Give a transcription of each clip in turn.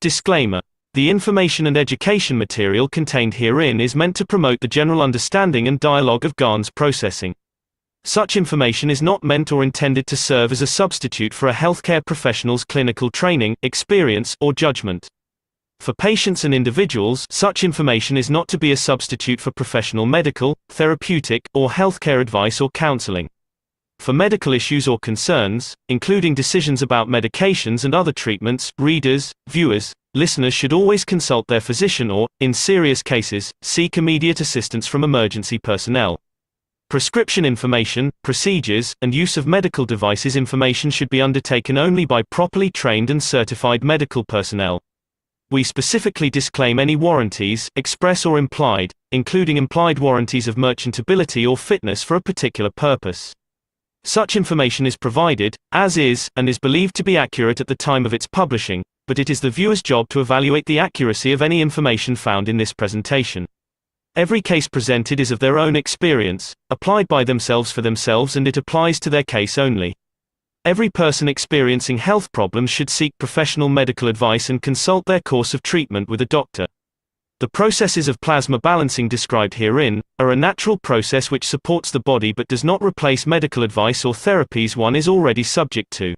Disclaimer. The information and education material contained herein is meant to promote the general understanding and dialogue of GAN's processing. Such information is not meant or intended to serve as a substitute for a healthcare professional's clinical training, experience, or judgment. For patients and individuals, such information is not to be a substitute for professional medical, therapeutic, or healthcare advice or counseling. For medical issues or concerns, including decisions about medications and other treatments, readers, viewers, listeners should always consult their physician or, in serious cases, seek immediate assistance from emergency personnel. Prescription information, procedures, and use of medical devices information should be undertaken only by properly trained and certified medical personnel. We specifically disclaim any warranties, express or implied, including implied warranties of merchantability or fitness for a particular purpose. Such information is provided, as is, and is believed to be accurate at the time of its publishing, but it is the viewer's job to evaluate the accuracy of any information found in this presentation. Every case presented is of their own experience, applied by themselves for themselves, and it applies to their case only. Every person experiencing health problems should seek professional medical advice and consult their course of treatment with a doctor. The processes of plasma balancing described herein are a natural process which supports the body but does not replace medical advice or therapies one is already subject to.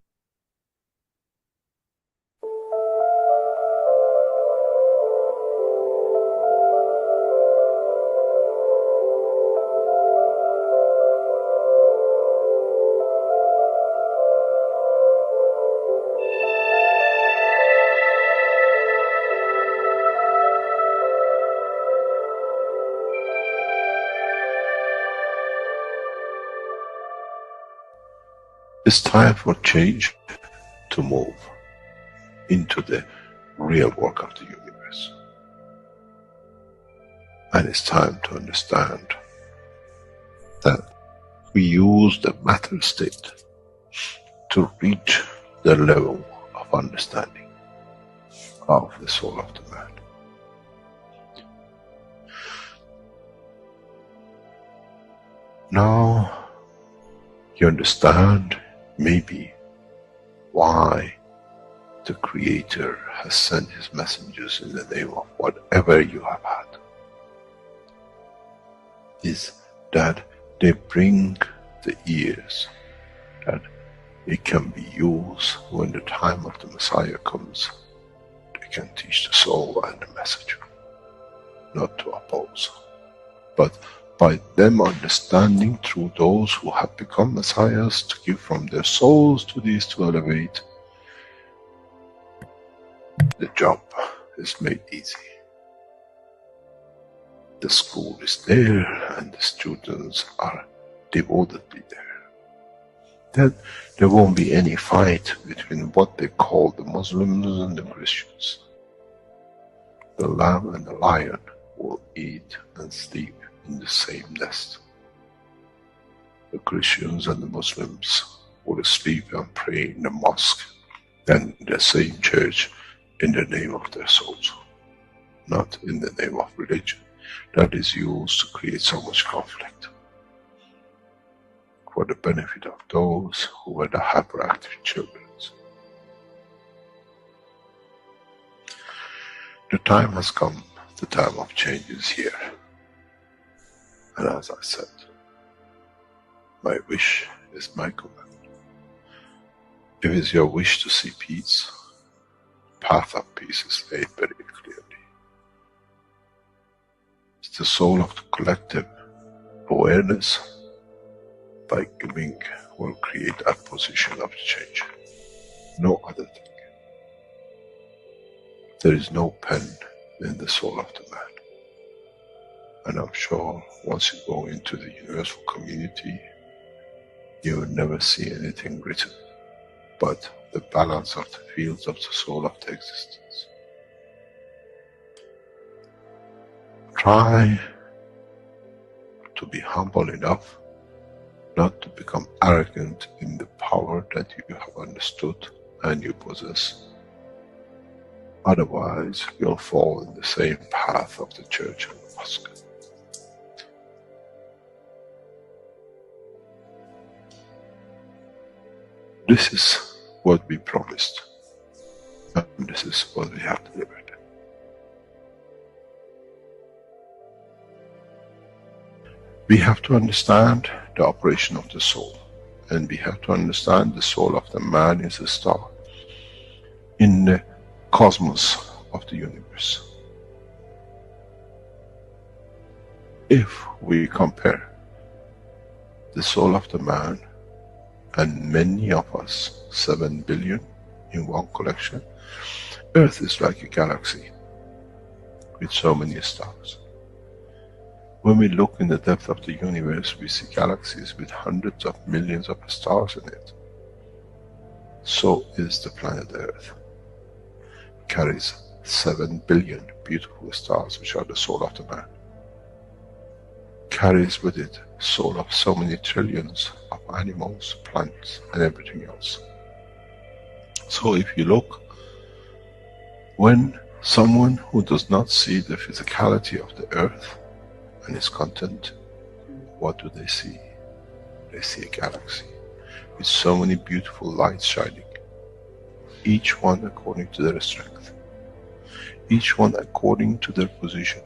It's time for change to move into the real work of the universe. And it's time to understand that we use the matter state to reach the level of understanding of the soul of the man. Now you understand maybe why the Creator has sent His messengers in the name of whatever you have had. Is that they bring the ears, that it can be used when the time of the Messiah comes. They can teach the soul and the message, not to oppose, but by them understanding through those who have become messiahs to give from their souls to these to elevate, the job is made easy. The school is there and the students are devotedly there. Then there won't be any fight between what they call the Muslims and the Christians. The lamb and the lion will eat and sleep in the same nest. The Christians and the Muslims will sleep and pray in the mosque and in the same church in the name of their souls, not in the name of religion that is used to create so much conflict for the benefit of those who were the hyperactive children. The time has come, the time of change is here. And as I said, my wish is my command. If it's your wish to see peace, path of peace is laid very clearly. It's the soul of the collective awareness by giving will create that position of change. No other thing. There is no pen in the soul of the man. And I'm sure once you go into the universal community, you will never see anything written but the balance of the fields of the soul of the existence. Try to be humble enough not to become arrogant in the power that you have understood and you possess. Otherwise, you'll fall in the same path of the church and the mosque. This is what we promised. And this is what we have delivered. We have to understand the operation of the soul, and we have to understand the soul of the man is a star in the cosmos of the universe. If we compare the soul of the man and many of us, 7 billion in one collection, Earth is like a galaxy with so many stars. When we look in the depth of the universe, we see galaxies with hundreds of millions of stars in it. So is the planet Earth. It carries 7 billion beautiful stars, which are the soul of the man. Carries with it soul of so many trillions of animals, plants, and everything else. So if you look, when someone who does not see the physicality of the earth and its content, what do they see? They see a galaxy with so many beautiful lights shining, each one according to their strength, each one according to their position.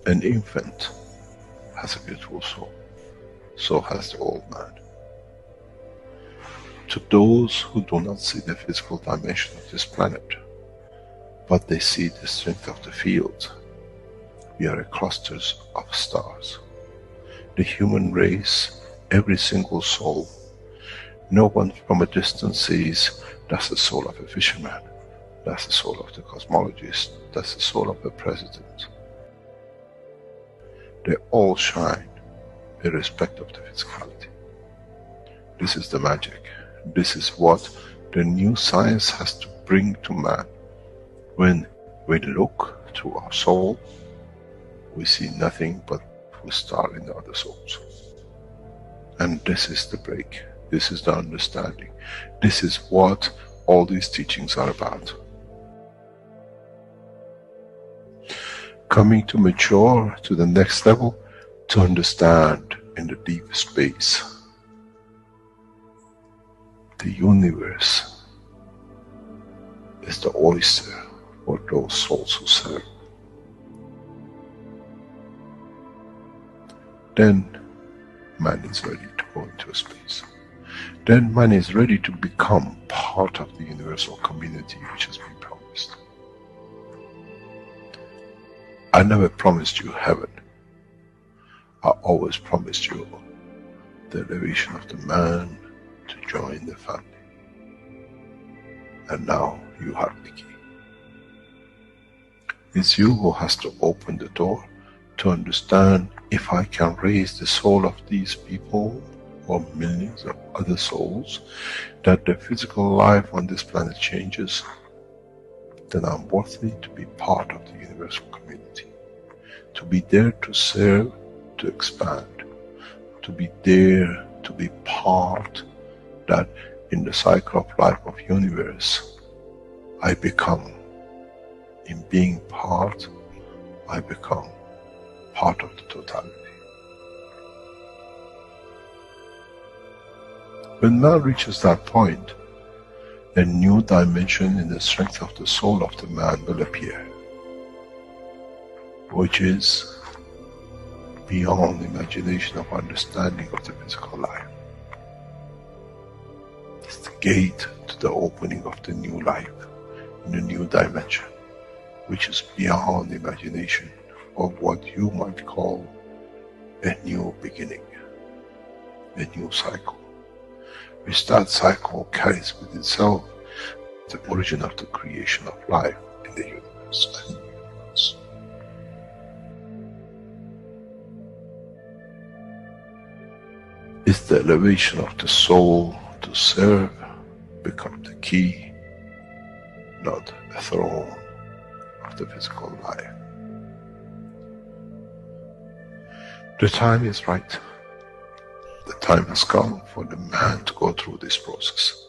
An infant has a beautiful soul, so has the old man. To those who do not see the physical dimension of this planet, but they see the strength of the field, we are clusters of stars. The human race, every single soul, no one from a distance sees that's the soul of a fisherman, that's the soul of the cosmologist, that's the soul of the president. They all shine irrespective of the physicality. This is the magic. This is what the new science has to bring to man. When we look to our soul, we see nothing but a star in the other souls. And this is the break. This is the understanding. This is what all these teachings are about. Coming to mature to the next level, to understand in the deep space, the universe is the oyster for those souls who serve. Then man is ready to go into space. Then man is ready to become part of the universal community which has been promised. I never promised you heaven. I always promised you the elevation of the man to join the family. And now you have the key. It's you who has to open the door to understand, if I can raise the soul of these people or millions of other souls, that the physical life on this planet changes, then I'm worthy to be part of the universal community. To be there to serve, to expand. To be there to be part, that in the cycle of life of universe, I become, in being part, I become part of the totality. When man reaches that point, a new dimension in the strength of the soul of the man will appear, which is beyond imagination of understanding of the physical life. It's the gate to the opening of the new life, in a new dimension, which is beyond imagination of what you might call a new beginning, a new cycle, which that cycle carries with itself the origin of the creation of life in the universe and the universe. It's the elevation of the soul to serve, become the key, not a throne of the physical life. The time is right. The time has come for the man to go through this process.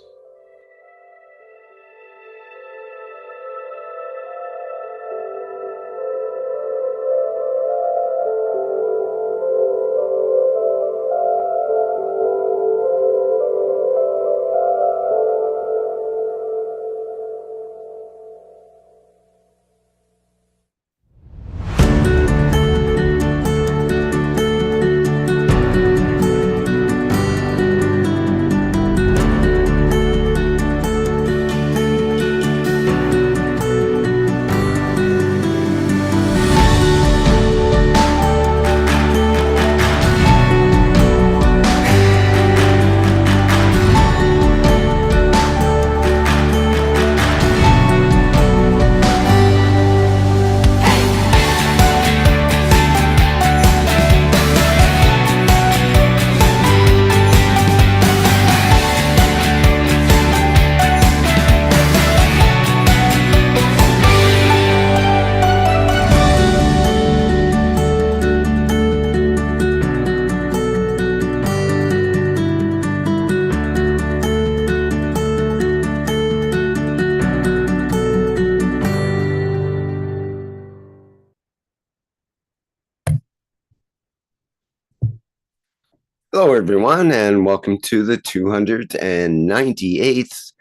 Hello, everyone, and welcome to the 298th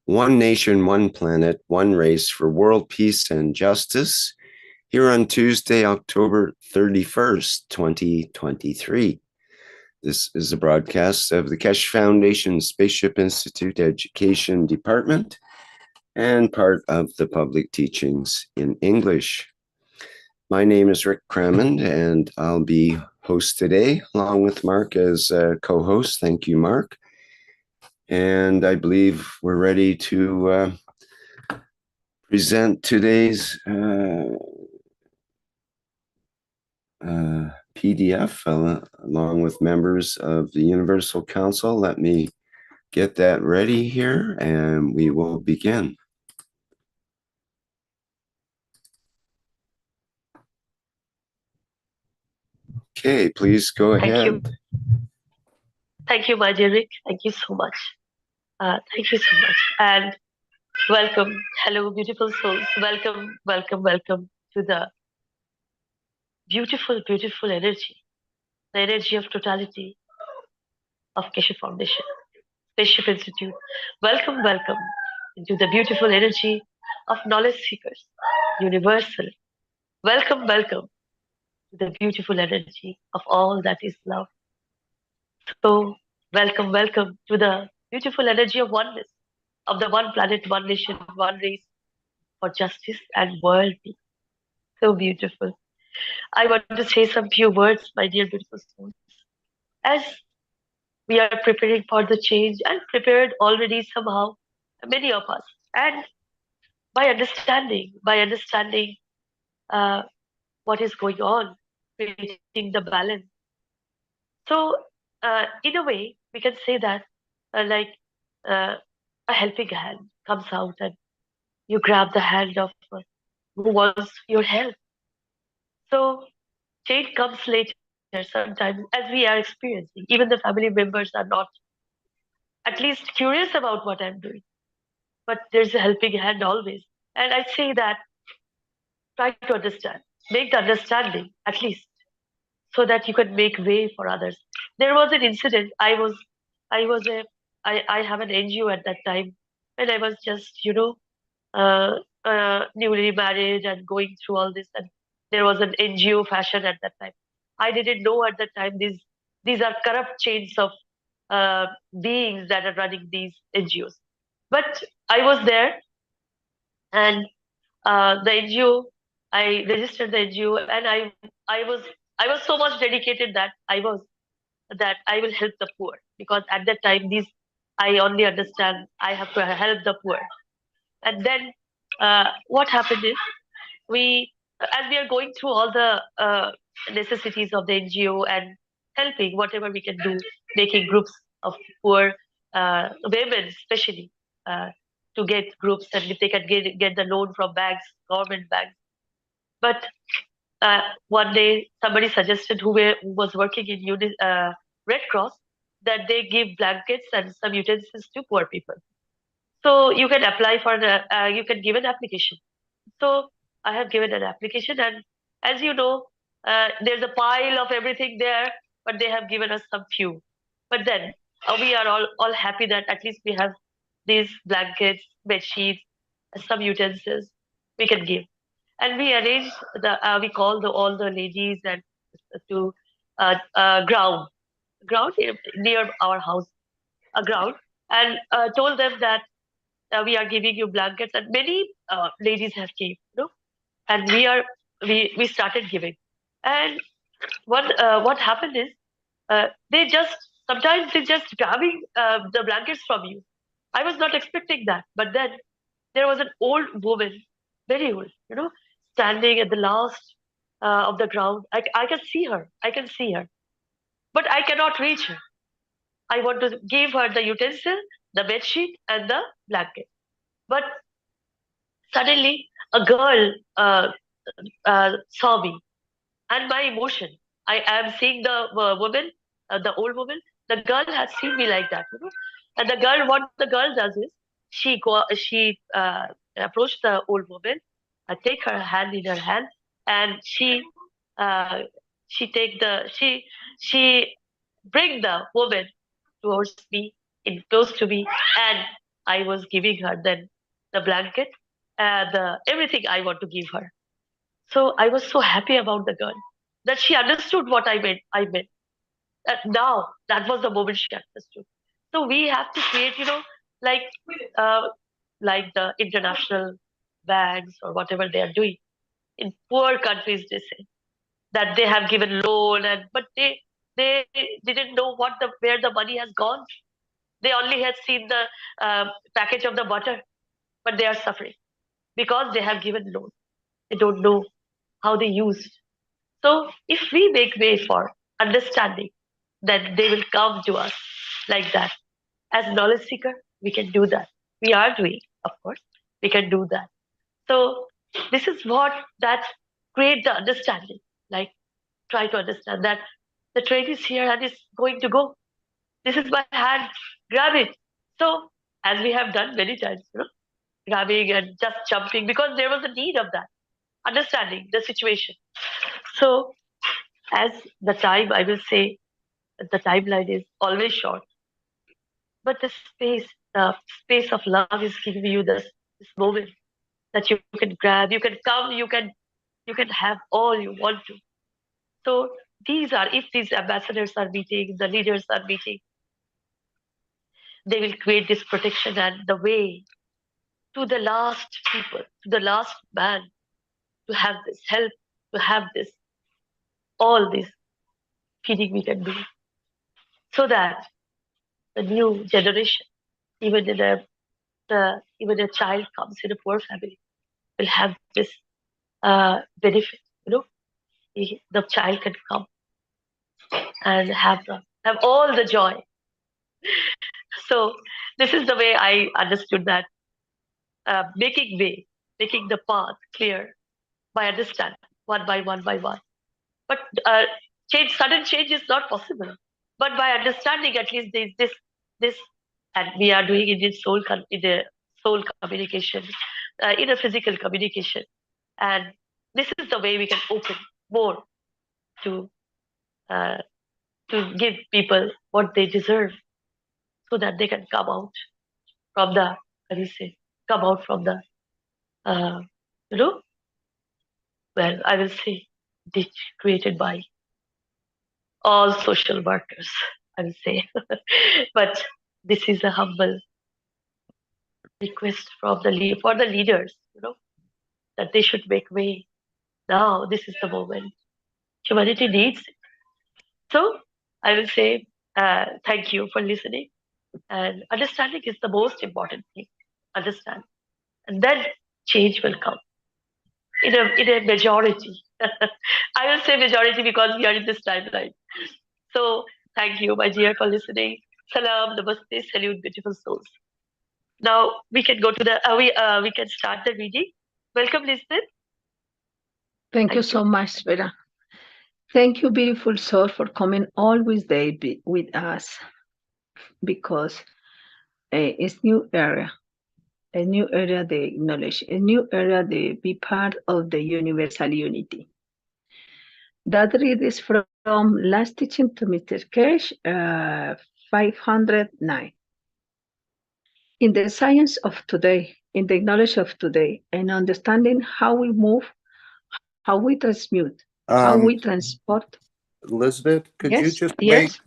One Nation, One Planet, One Race for World Peace and Justice here on Tuesday, October 31st, 2023. This is a broadcast of the Keshe Foundation Spaceship Institute Education Department and part of the public teachings in English. My name is Rick Crammond, and I'll be host today, along with Mark as co-host. Thank you, Mark. And I believe we're ready to present today's PDF along with members of the Universal Council. Let me get that ready here, and we will begin. Okay, please go ahead. Thank you, my dear Rick. Thank you so much. Thank you so much. And welcome. Hello, beautiful souls. Welcome, welcome, welcome to the beautiful, beautiful energy, the energy of totality of Keshe Foundation, Spaceship Institute. Welcome, welcome into the beautiful energy of knowledge seekers, universal. Welcome, welcome to the beautiful energy of all that is love. So, welcome, welcome to the beautiful energy of oneness, of the one planet, one nation, one race for justice and world peace. So beautiful. I want to say some few words, my dear beautiful souls. As we are preparing for the change and prepared already somehow, many of us, and by understanding uh, what is going on, creating the balance. So, in a way, we can say that like uh, a helping hand comes out and you grab the hand of who wants your help. So change comes later sometimes as we are experiencing. Even the family members are not at least curious about what I'm doing, but there's a helping hand always. And I say that try to understand, make the understanding at least so that you can make way for others. There was an incident. I was a, I have an NGO at that time, and I was just, uh, newly married and going through all this, and there was an NGO fashion at that time. I didn't know at that time these are corrupt chains of uh, beings that are running these NGOs. But I was there, and the NGO, I registered the NGO, and I was I was so much dedicated that I will help the poor, because at that time these I only understand I have to help the poor. And then what happened is we, as we are going through all the necessities of the NGO and helping whatever we can do, making groups of poor women, especially to get groups, and if they can get the loan from banks, government banks. But one day somebody suggested who was working in Red Cross that they give blankets and some utensils to poor people. So you can apply for you can give an application. So I have given an application, and as you know, there's a pile of everything there, but they have given us some few. But then we are all happy that at least we have these blankets, bed sheets, some utensils we can give. And we arranged we called all the ladies and to ground near our house, a ground, and told them that we are giving you blankets, and many ladies have came, and we started giving. And what happened is they just sometimes they just grabbing the blankets from you. I was not expecting that, but then there was an old woman, very old, standing at the last of the ground. I can see her. I can see her, but I cannot reach her. I want to give her the utensil, the bed sheet, and the blanket. But suddenly, a girl saw me and my emotion. I am seeing the woman, the old woman. The girl has seen me like that, And the girl, what the girl does is she approached the old woman, take her hand in her hand, and uh, she take the she bring the woman towards me, in close to me, and I was giving her then the blanket and everything I want to give her. So I was so happy about the girl that she understood what I meant. Now that was the moment she understood. So we have to create, like uh, like the international banks or whatever they are doing in poor countries. They say that they have given loan, but they didn't know where the money has gone. They only had seen the package of the butter, but they are suffering because they have given loan. They don't know how they used. So if we make way for understanding, then they will come to us like that. As knowledge seeker, we can do that. We are doing, of course, we can do that. So this is what that create the understanding. Like try to understand that the train is here and it's going to go. This is my hand, grab it. So as we have done many times, grabbing and just jumping because there was a need of that, understanding the situation. So as the time, I will say the timeline is always short, but the space of love is giving you this moment that you can grab, you can come, you can have all you want to. So these are, if these ambassadors are meeting, the leaders are meeting, they will create this protection and the way to the last people, to the last man, to have this help, to have this, all this feeding we can do, so that the new generation, even in even a child comes in a poor family, will have this benefit. The child can come and have all the joy. So this is the way I understood that, making way, making the path clear by understanding one by one by one. But sudden change is not possible. But by understanding, at least there's this, and we are doing it in the soul communication, in a physical communication, and this is the way we can open more to uh, to give people what they deserve, so that they can come out from the, how do you say, come out from the, uh, you know, well, I will say, ditch created by all social workers, I will say. But this is a humble request from for the leaders, that they should make way. Now, this is the moment. Humanity needs it. So, I will say, thank you for listening. And understanding is the most important thing. Understand. And then change will come in a majority. I will say majority because we are in this timeline. So thank you, my dear, for listening. Salam, namaste, salute, beautiful souls. Now we can go to the we can start the reading. Welcome, Lisbeth. Thank you so much, Vera. Thank you, beautiful soul, for coming always there with us, because it's new area, a new area they acknowledge, a new area they be part of the universal unity. That read is from last teaching to Mr. Keshe, 509. In the science of today, in the knowledge of today, and understanding how we move, how we transmute, how we transport. Elizabeth, could you just wait?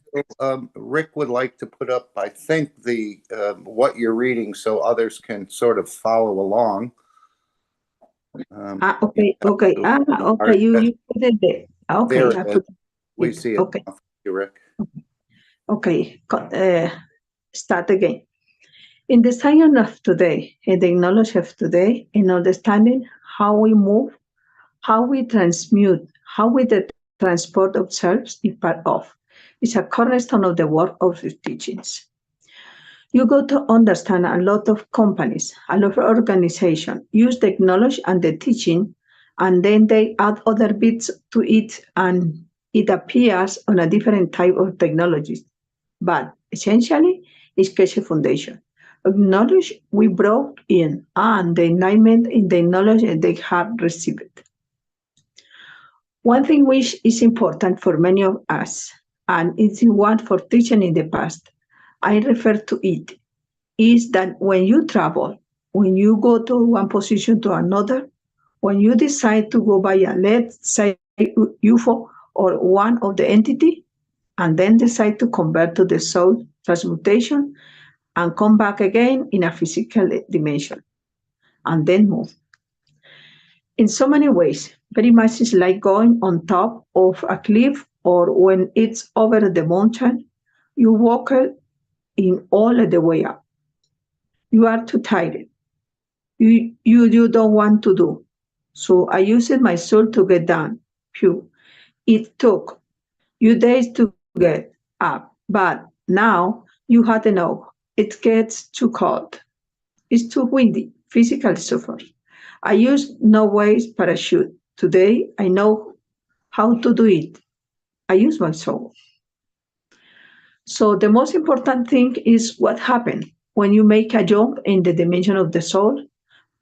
Rick would like to put up, I think, the what you're reading so others can sort of follow along. Okay. You put it there. Okay, there it is. We see it. Okay. Thank you, Rick. Okay. Start again. In the science of today, in the knowledge of today, in understanding how we move, how we transmute, how we transport ourselves is part of. It's a cornerstone of the work of the teachings. You got to understand a lot of companies, a lot of organizations use the knowledge and the teaching, and then they add other bits to it, and it appears on a different type of technologies. But essentially, it's Keshe Foundation. Knowledge we brought in and the enlightenment in the knowledge they have received. One thing which is important for many of us, an easy one for teaching in the past. I refer to it is that when you travel, when you go to one position to another, when you decide to go by a, let's say, UFO or one of the entity, and then decide to convert to the soul transmutation and come back again in a physical dimension, and then move. In so many ways, very much is like going on top of a cliff, or when it's over the mountain, you walk in all the way up. You are too tired. You don't want to do. So I used my soul to get down. Phew. It took you days to get up, but now you had enough. It gets too cold. It's too windy. Physically suffer. I used no ways parachute. Today I know how to do it. I use my soul. So the most important thing is what happened when you make a jump in the dimension of the soul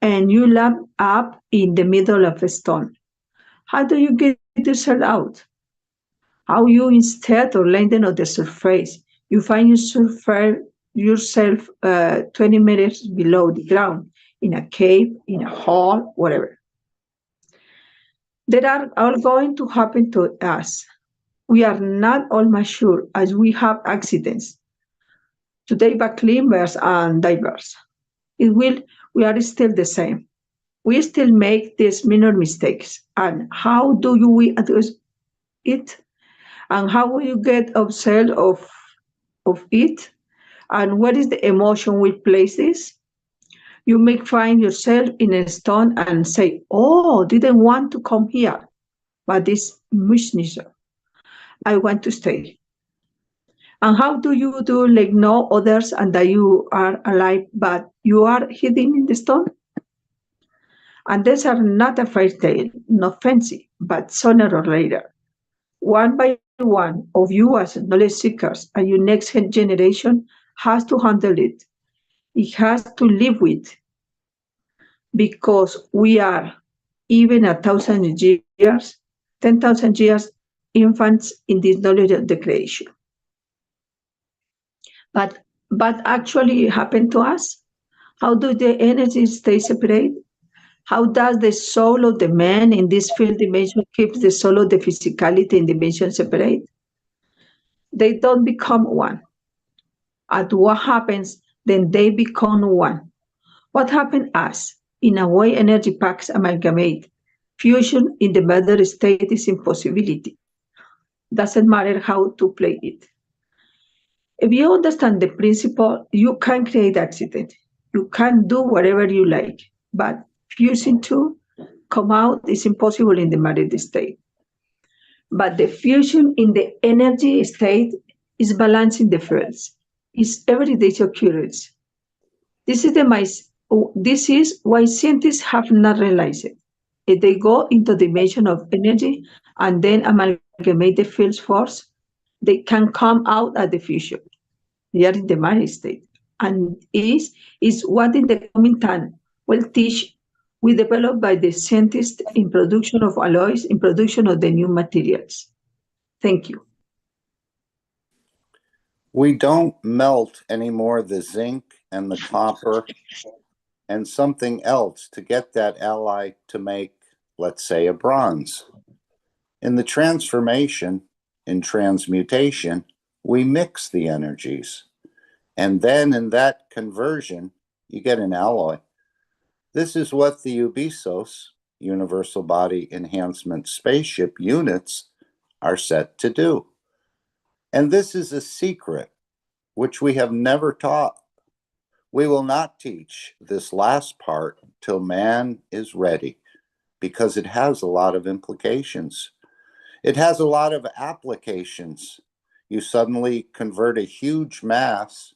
and you land up in the middle of a stone. How do you get yourself out? How you instead of landing on the surface, you find yourself 20 meters below the ground in a cave, in a hole, whatever. That are all going to happen to us. We are not all mature as we have accidents. Today, back climbers and divers. We are still the same. We still make these minor mistakes. And how do we address it? And how will you get upset of it? And what is the emotion we place this? You may find yourself in a stone and say, oh, didn't want to come here, but this much nicer. I want to stay. And how do you do like no others and that you are alive, but you are hidden in the stone? And these are not a fairy tale, not fancy, but sooner or later. One by one of you as knowledge seekers and your next generation has to handle it. It has to live with because we are even 1,000 years, 10,000 years infants in this knowledge of the creation. But actually happened to us? How do the energies stay separate? How does the soul of the man in this field dimension keep the soul of the physicality in dimension separate? They don't become one. And what happens? Then they become one. What happened as? In a way, energy packs amalgamate. Fusion in the matter state is impossibility. Doesn't matter how to play it. If you understand the principle, you can create accident. You can do whatever you like, but fusing two come out is impossible in the matter state. But the fusion in the energy state is balancing the fields. It's everyday occurrence. This is why scientists have not realized it. If they go into the dimension of energy and then amalgamate the field force, they can come out at the fusion. They are in the matter state. And is what in the coming time will teach we developed by the scientists in production of alloys, in production of the new materials. Thank you. We don't melt anymore the zinc and the copper and something else to get that ally to make, let's say, a bronze. In the transformation, in transmutation, we mix the energies. And then in that conversion, you get an alloy. This is what the UBISOS, Universal Body Enhancement Spaceship units, are set to do. And this is a secret which we have never taught. We will not teach this last part till man is ready, because it has a lot of implications. It has a lot of applications. You suddenly convert a huge mass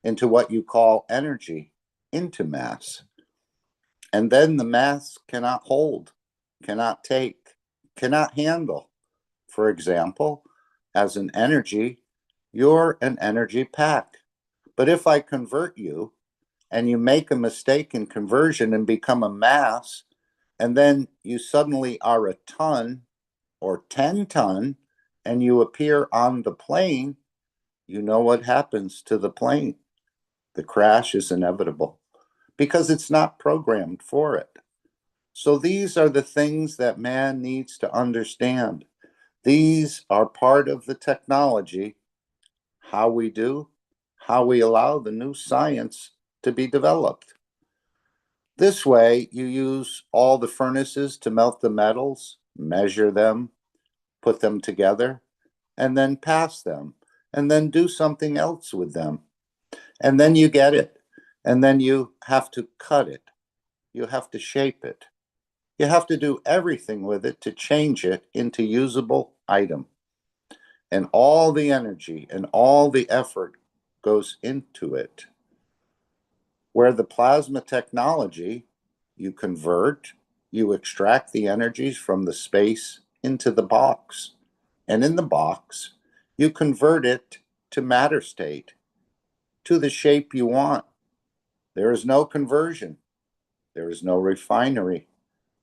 into what you call energy, into mass. And then the mass cannot hold, cannot take, cannot handle. For example, as an energy, you're an energy pack. But if I convert you and you make a mistake in conversion and become a mass, and then you suddenly are a ton or 10 ton, and you appear on the plane, you know what happens to the plane. The crash is inevitable because it's not programmed for it. So these are the things that man needs to understand. These are part of the technology, how we do, how we allow the new science to be developed. This way, you use all the furnaces to melt the metals, measure them, put them together, and then pass them, and then do something else with them. And then you get it, and then you have to cut it. You have to shape it. You have to do everything with it to change it into usable item. And all the energy and all the effort goes into it. Where the plasma technology, you convert, you extract the energies from the space into the box. And in the box, you convert it to matter state, to the shape you want. There is no conversion. There is no refinery.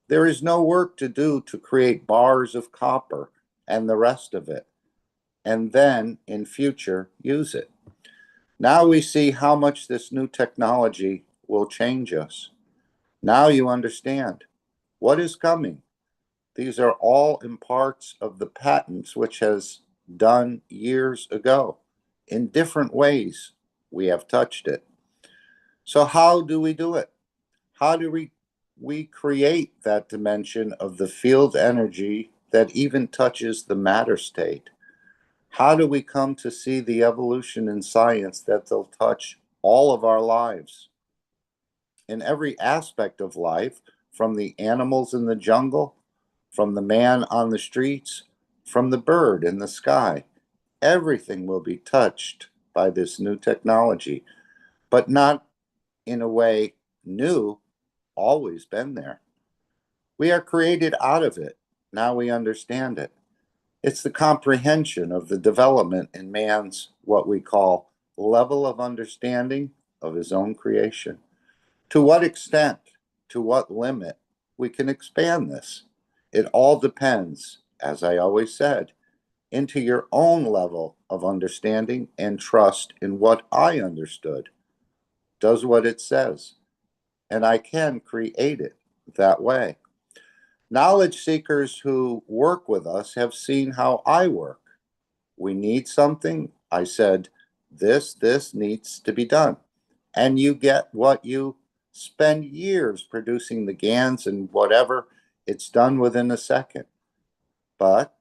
There is no work to do to create bars of copper and the rest of it, and then in future use it. Now we see how much this new technology will change us. Now you understand what is coming. These are all in parts of the patents which has done years ago. In different ways, we have touched it. So how do we do it? How do we create that dimension of the field energy that even touches the matter state? How do we come to see the evolution in science that will touch all of our lives? In every aspect of life, from the animals in the jungle, from the man on the streets, from the bird in the sky, everything will be touched by this new technology, but not in a way new, always been there. We are created out of it. Now we understand it. It's the comprehension of the development in man's what we call level of understanding of his own creation. To what extent, to what limit we can expand this. It all depends, as I always said, into your own level of understanding and trust in what I understood. Does what it says. And I can create it that way. Knowledge seekers who work with us have seen how I work. We need something. I said, this needs to be done. And you get what you spend years producing the GANs and whatever, it's done within a second. But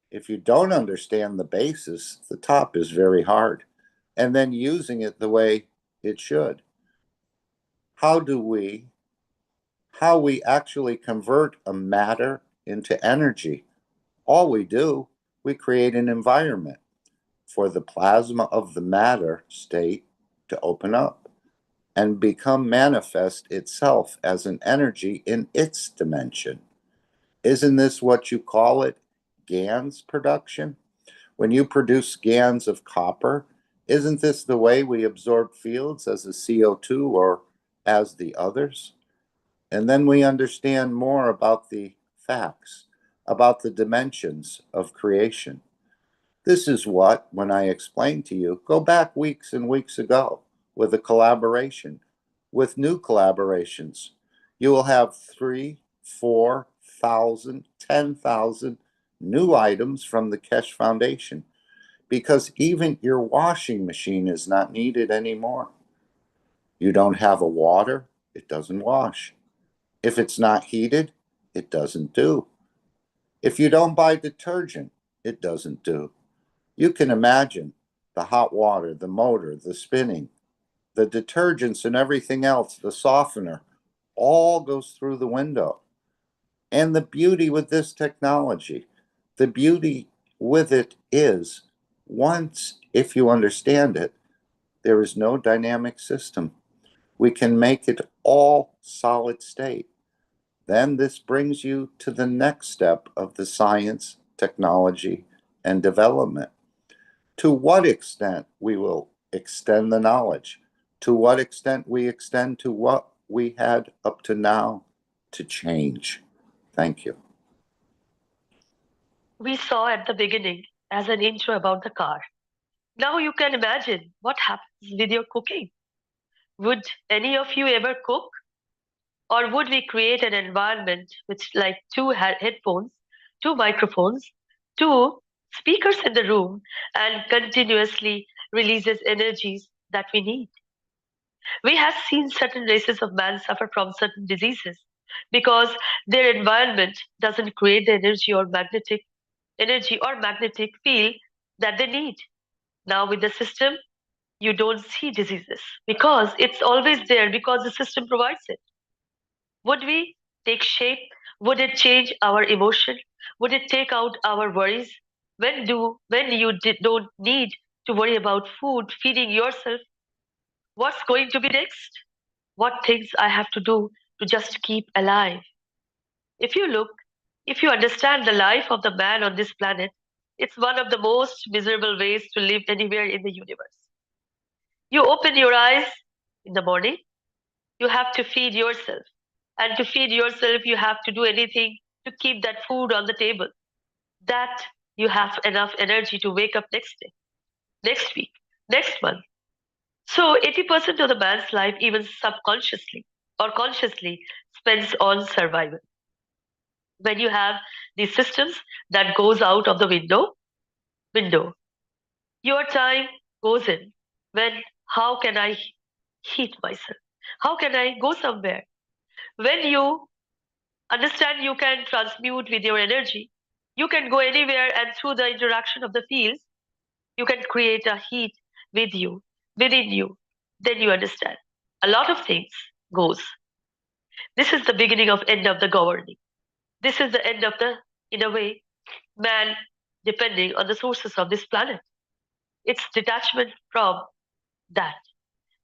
if you don't understand the basis, the top is very hard. And then using it the way it should. How we actually convert a matter into energy. All we do, we create an environment for the plasma of the matter state to open up and become manifest itself as an energy in its dimension. Isn't this what you call it? GANs production? When you produce GANs of copper, isn't this the way we absorb fields as a CO2 or as the others? And then we understand more about the facts, about the dimensions of creation. This is what, when I explained to you, go back weeks and weeks ago with a collaboration, with new collaborations. You will have 3,000, 4,000, 10,000 new items from the Keshe Foundation because even your washing machine is not needed anymore. You don't have a water, it doesn't wash. If it's not heated, it doesn't do. If you don't buy detergent, it doesn't do. You can imagine the hot water, the motor, the spinning, the detergents and everything else, the softener, all goes through the window. And the beauty with this technology, the beauty with it is, once, if you understand it, there is no dynamic system. We can make it all solid state. Then this brings you to the next step of the science, technology, and development. To what extent we will extend the knowledge, to what extent we extend to what we had up to now to change. Thank you. We saw at the beginning as an intro about the car. Now you can imagine what happens with your cooking. Would any of you ever cook? Or would we create an environment which, like two headphones, two microphones, two speakers in the room, and continuously releases energies that we need? We have seen certain races of man suffer from certain diseases because their environment doesn't create the energy or magnetic field that they need. Now with the system, you don't see diseases because it's always there because the system provides it. Would we take shape? Would it change our emotion? Would it take out our worries? When you don't need to worry about food, feeding yourself, what's going to be next? What things I have to do to just keep alive? If you look, if you understand the life of the man on this planet, it's one of the most miserable ways to live anywhere in the universe. You open your eyes in the morning, you have to feed yourself. And to feed yourself, you have to do anything to keep that food on the table. That you have enough energy to wake up next day, next week, next month. So 80% of the man's life, even subconsciously or consciously, spends on survival. When you have these systems that goes out of the window, your time goes in. When how can I heat myself? How can I go somewhere? When you understand you can transmute with your energy, you can go anywhere, and through the interaction of the fields, you can create a heat with you, within you. Then you understand. A lot of things goes. This is the beginning of end of the governing. This is the end of the, in a way, man depending on the sources of this planet. It's detachment from that.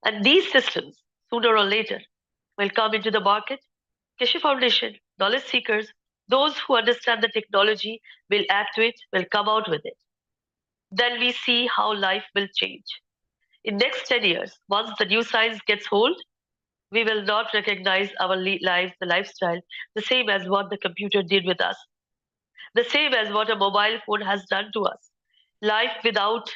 And these systems, sooner or later, will come into the market. Keshe Foundation, knowledge seekers, those who understand the technology will add to it, will come out with it. Then we see how life will change. In next 10 years, once the new science gets hold, we will not recognize our lives, the lifestyle, the same as what the computer did with us, the same as what a mobile phone has done to us. Life without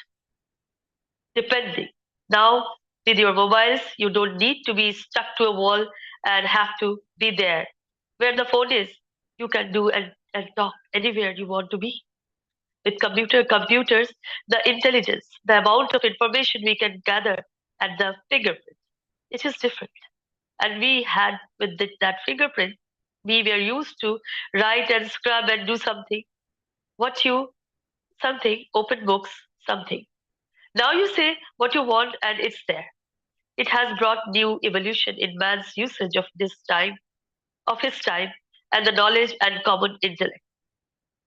depending. Now, with your mobiles, you don't need to be stuck to a wall and have to be there. Where the phone is, you can do and talk anywhere you want to be. With computers, the intelligence, the amount of information we can gather at the fingerprint, it is different. And we had with that fingerprint, we were used to write and scrub and do something. Something, open books, something. Now you say what you want and it's there. It has brought new evolution in man's usage of his time, and the knowledge and common intellect.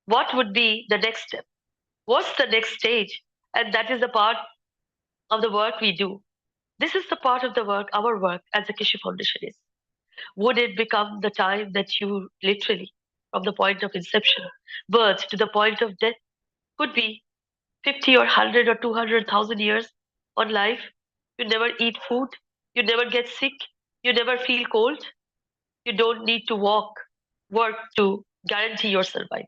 What would be the next step? What's the next stage? And that is the part of the work we do. This is the part of the work, our work as a Keshe Foundation is. Would it become the time that you literally, from the point of inception, birth to the point of death, could be 50 or 100 or 200,000 years on life? You never eat food, you never get sick, you never feel cold, you don't need to work to guarantee your survival.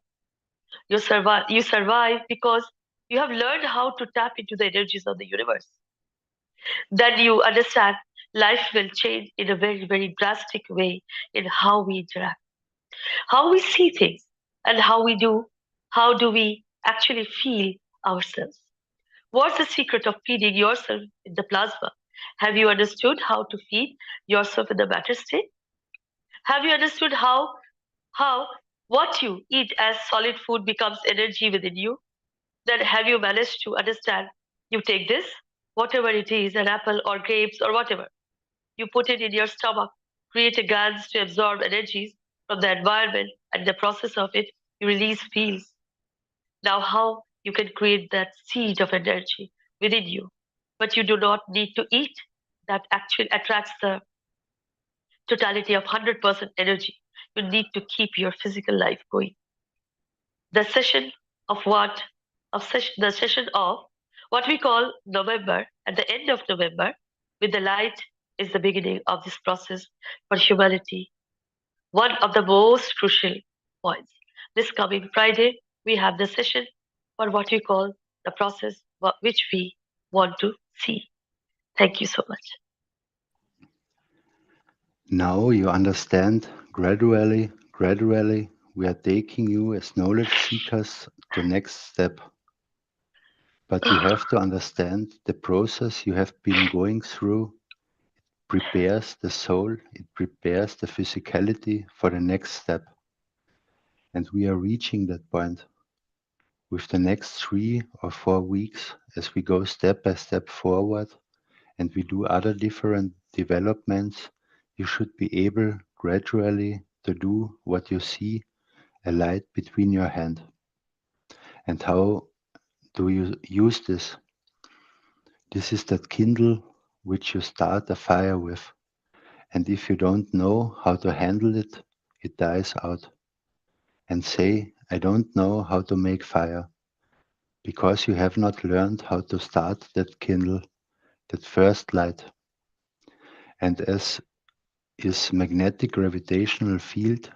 You survive because you have learned how to tap into the energies of the universe. Then you understand life will change in a very, very drastic way in how we interact, how we see things, and how do we actually feel ourselves. What's the secret of feeding yourself in the plasma? Have you understood how to feed yourself in the matter state? Have you understood how what you eat as solid food becomes energy within you? Then have you managed to understand you take this, whatever it is, an apple or grapes or whatever, you put it in your stomach, create a glands to absorb energies from the environment, and the process of it, you release feels. Now how you can create that seed of energy within you, but you do not need to eat. That actually attracts the totality of 100% energy. You need to keep your physical life going. The session of the session of what we call November, at the end of November, with the light, is the beginning of this process for humanity. One of the most crucial points. This coming Friday, we have the session or what we call the process which we want to see. Thank you so much. Now you understand gradually, we are taking you as knowledge seekers to next step. But you have to understand the process you have been going through prepares the soul, it prepares the physicality for the next step. And we are reaching that point. With the next 3 or 4 weeks, as we go step by step forward and we do other different developments, you should be able gradually to do what you see, a light between your hand. And how do you use this? This is that kindle which you start a fire with. And if you don't know how to handle it, it dies out. And say, I don't know how to make fire, because you have not learned how to start that kindle, that first light. And as is magnetic gravitational field,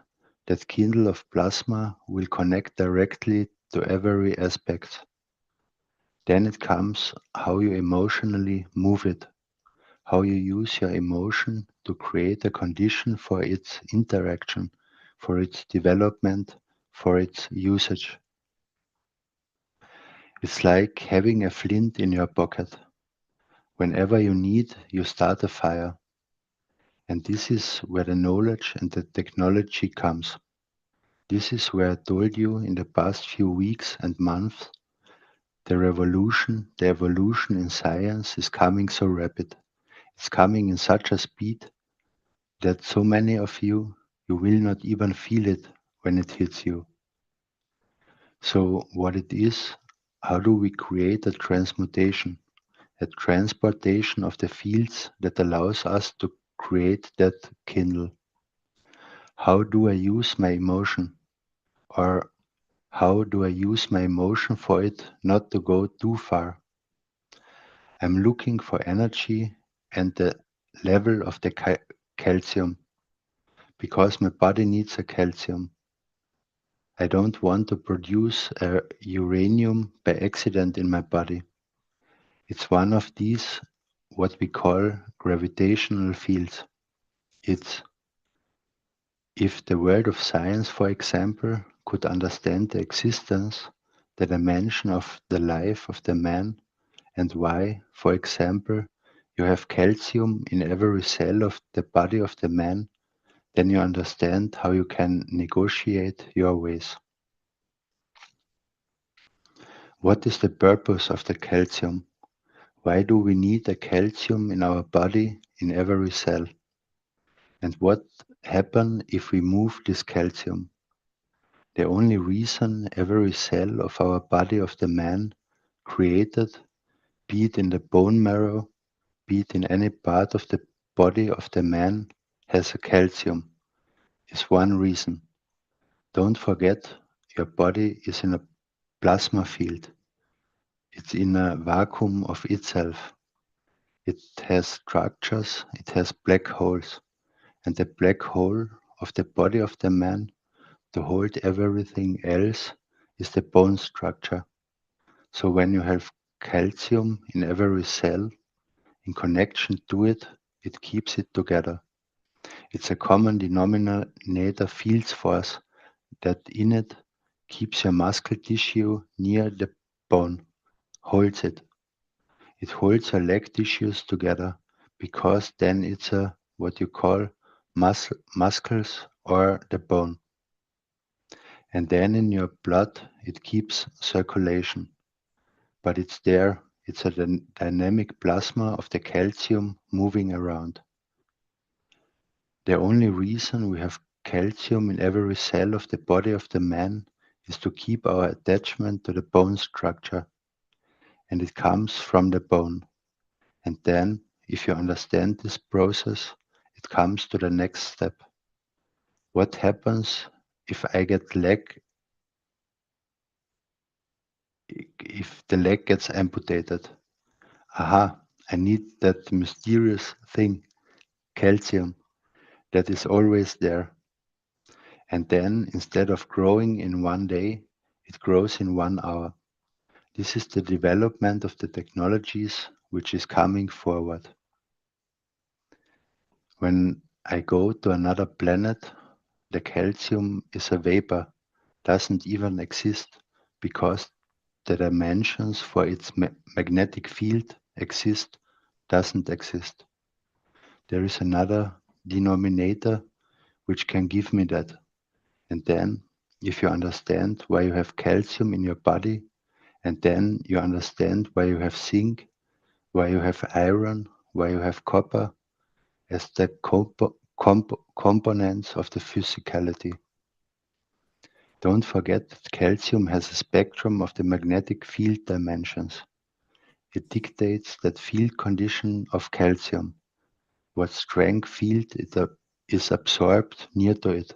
that kindle of plasma will connect directly to every aspect. Then it comes how you emotionally move it, how you use your emotion to create a condition for its interaction, for its development, for its usage. It's like having a flint in your pocket. Whenever you need, you start a fire. And this is where the knowledge and the technology comes. This is where I told you in the past few weeks and months, the evolution in science is coming so rapid. It's coming in such a speed that so many of you will not even feel it when it hits you. So what it is, how do we create a transmutation, a transportation of the fields that allows us to create that kindle? How do I use my emotion? Or how do I use my emotion for it not to go too far? I'm looking for energy and the level of the calcium, because my body needs a calcium. I don't want to produce a uranium by accident in my body. It's one of these, what we call gravitational fields. It's if the world of science, for example, could understand the existence, the dimension of the life of the man, and why, for example, you have calcium in every cell of the body of the man, then you understand how you can negotiate your ways. What is the purpose of the calcium? Why do we need a calcium in our body in every cell? And what happens if we move this calcium? The only reason every cell of our body of the man created, be it in the bone marrow, be it in any part of the body of the man, has a calcium, is one reason. Don't forget, your body is in a plasma field. It's in a vacuum of itself. It has structures, it has black holes. And the black hole of the body of the man, to hold everything else, is the bone structure. So when you have calcium in every cell, in connection to it, it keeps it together. It's a common denominator field force that in it keeps your muscle tissue near the bone, holds it. It holds your leg tissues together because then it's a what you call muscles or the bone. And then in your blood it keeps circulation. But it's there, it's a dynamic plasma of the calcium moving around. The only reason we have calcium in every cell of the body of the man is to keep our attachment to the bone structure. And it comes from the bone. And then, if you understand this process, it comes to the next step. What happens if if the leg gets amputated? Aha, I need that mysterious thing, calcium, that is always there. And then, instead of growing in one day, it grows in 1 hour. This is the development of the technologies which is coming forward. When I go to another planet, the calcium is a vapor, doesn't even exist because the dimensions for its magnetic field doesn't exist. There is another denominator which can give me that. And then, if you understand why you have calcium in your body, and then you understand why you have zinc, why you have iron, why you have copper, as the components of the physicality. Don't forget that calcium has a spectrum of the magnetic field dimensions. It dictates that field condition of calcium, what strength field is absorbed near to it,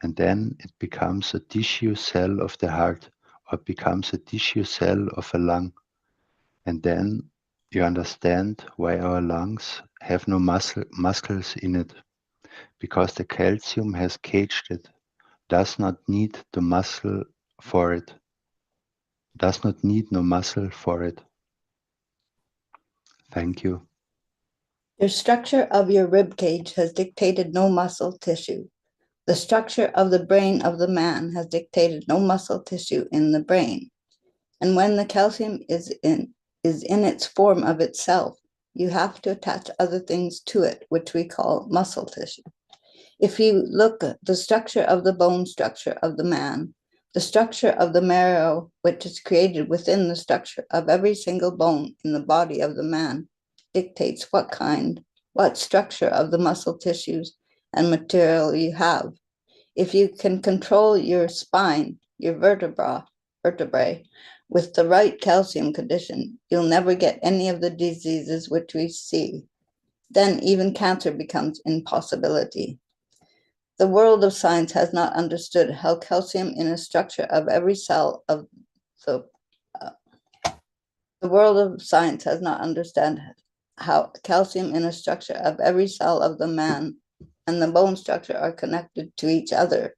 and then it becomes a tissue cell of the heart, or becomes a tissue cell of a lung. And then you understand why our lungs have no muscles in it, because the calcium has caged it, does not need the muscle for it, does not need no muscle for it. Thank you. The structure of your rib cage has dictated no muscle tissue. The structure of the brain of the man has dictated no muscle tissue in the brain. And when the calcium is in its form of itself, you have to attach other things to it, which we call muscle tissue. If you look at the structure of the bone structure of the man, the structure of the marrow, which is created within the structure of every single bone in the body of the man, dictates what structure of the muscle tissues and material you have. If you can control your spine, your vertebrae, with the right calcium condition, you'll never get any of the diseases which we see. Then even cancer becomes impossibility. The world of science has not understood how calcium in a structure of every cell of the world of science has not understood how calcium in a structure of every cell of the man and the bone structure are connected to each other,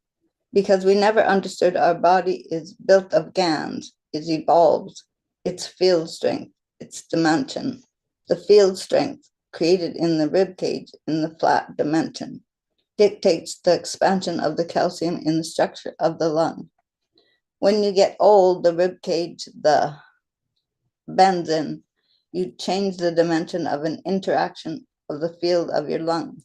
because we never understood our body is built of GANs, it evolves, its field strength, its dimension. The field strength created in the rib cage in the flat dimension dictates the expansion of the calcium in the structure of the lung. When you get old, the rib cage, bends in, you change the dimension of an interaction of the field of your lung.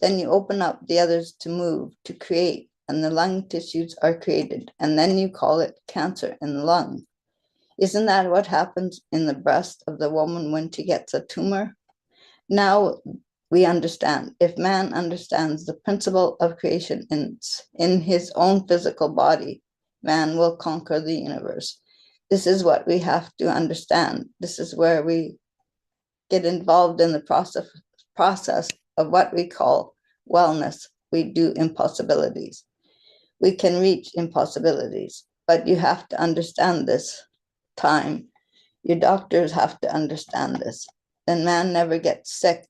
Then you open up the others to move, to create, and the lung tissues are created, and then you call it cancer in the lung. Isn't that what happens in the breast of the woman when she gets a tumor? Now we understand. If man understands the principle of creation in his own physical body, man will conquer the universe. This is what we have to understand. This is where we get involved in the process of what we call wellness. We do impossibilities. We can reach impossibilities, but you have to understand this time. Your doctors have to understand this. Then man never gets sick,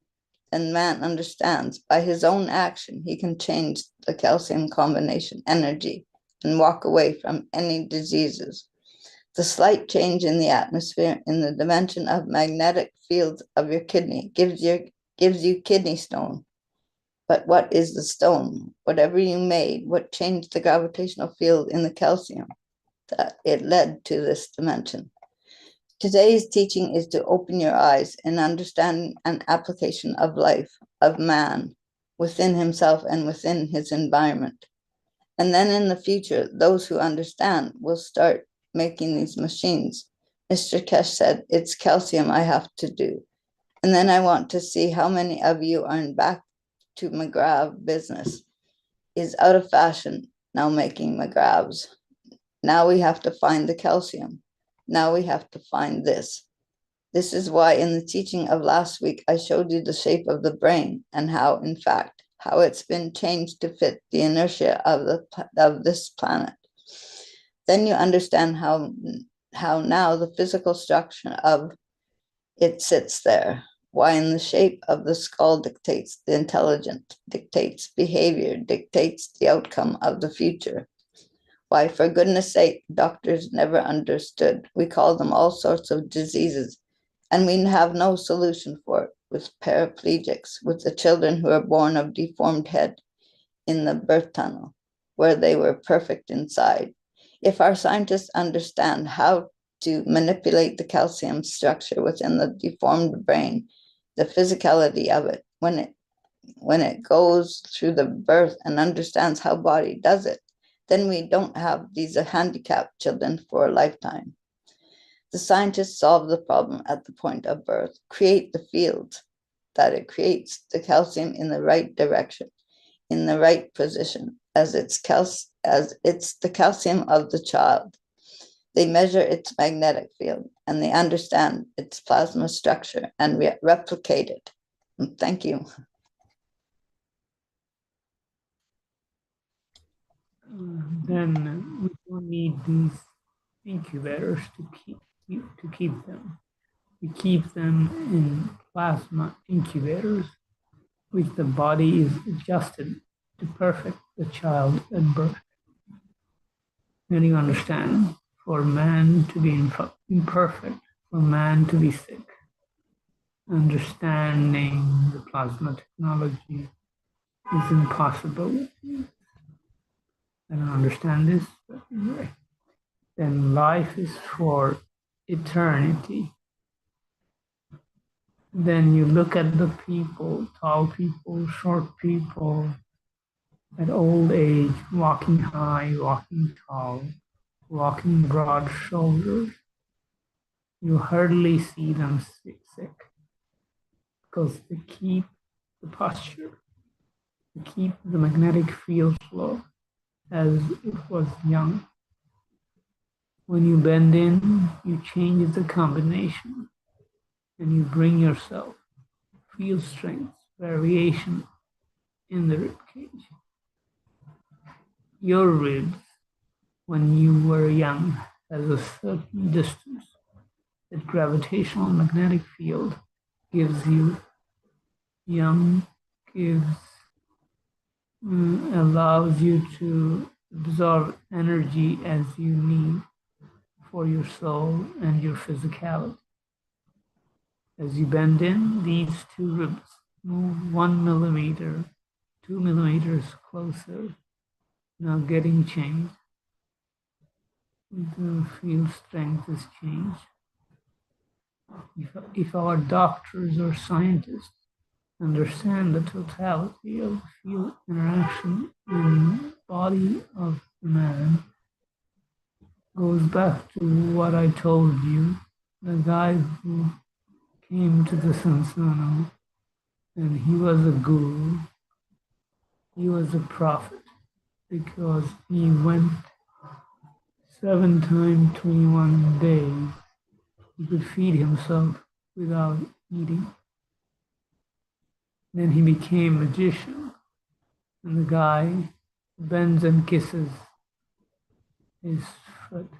and man understands by his own action he can change the calcium combination energy and walk away from any diseases. The slight change in the atmosphere in the dimension of magnetic fields of your kidney gives you kidney stone. But what is the stone? Whatever you made, what changed the gravitational field in the calcium, that it led to this dimension. Today's teaching is to open your eyes and understand an application of life, of man, within himself and within his environment. And then in the future, those who understand will start making these machines. Mr. Keshe said, it's calcium I have to do. And then I want to see how many of you are back to McGrath business. Is out of fashion now making McGraths. Now we have to find the calcium. Now we have to find this. This is why in the teaching of last week, I showed you the shape of the brain and how, in fact, how it's been changed to fit the inertia of this planet. Then you understand how now the physical structure of it sits there. Why in the shape of the skull dictates the intelligence, dictates behavior, dictates the outcome of the future. Why, for goodness sake, doctors never understood. We call them all sorts of diseases, and we have no solution for it with paraplegics, with the children who are born of deformed head in the birth tunnel, where they were perfect inside. If our scientists understand how to manipulate the calcium structure within the deformed brain, the physicality of it, when it goes through the birth and understands how body does it, then we don't have these handicapped children for a lifetime. The scientists solve the problem at the point of birth, create the field that it creates the calcium in the right direction, in the right position, as it's the calcium of the child. They measure its magnetic field and they understand its plasma structure and replicate it. And thank you. Then we don't need these incubators to keep them. We keep them in plasma incubators, which the body is adjusted to perfect the child at birth. Then you understand, for man to be imperfect, for man to be sick, understanding the plasma technology is impossible. I don't understand this, but anyway. Then life is for eternity. Then you look at the people, tall people, short people, at old age, walking high, walking tall, walking broad shoulders. You hardly see them sick because they keep the posture, they keep the magnetic field flow as it was young. When you bend in, you change the combination and you bring yourself field strength, variation in the rib cage. Your ribs, when you were young, has a certain distance that gravitational magnetic field gives you. Young allows you to absorb energy as you need for your soul and your physicality. As you bend in, these two ribs move 1 millimeter, 2 millimeters closer, now getting changed. The field strength is changed. If our doctors or scientists understand the totality of the field interaction in the body of the man, goes back to what I told you, the guy who came to the Sansano, and he was a guru, he was a prophet, because he went 7 times 21 days. He could feed himself without eating. Then he became a magician, and the guy bends and kisses his foot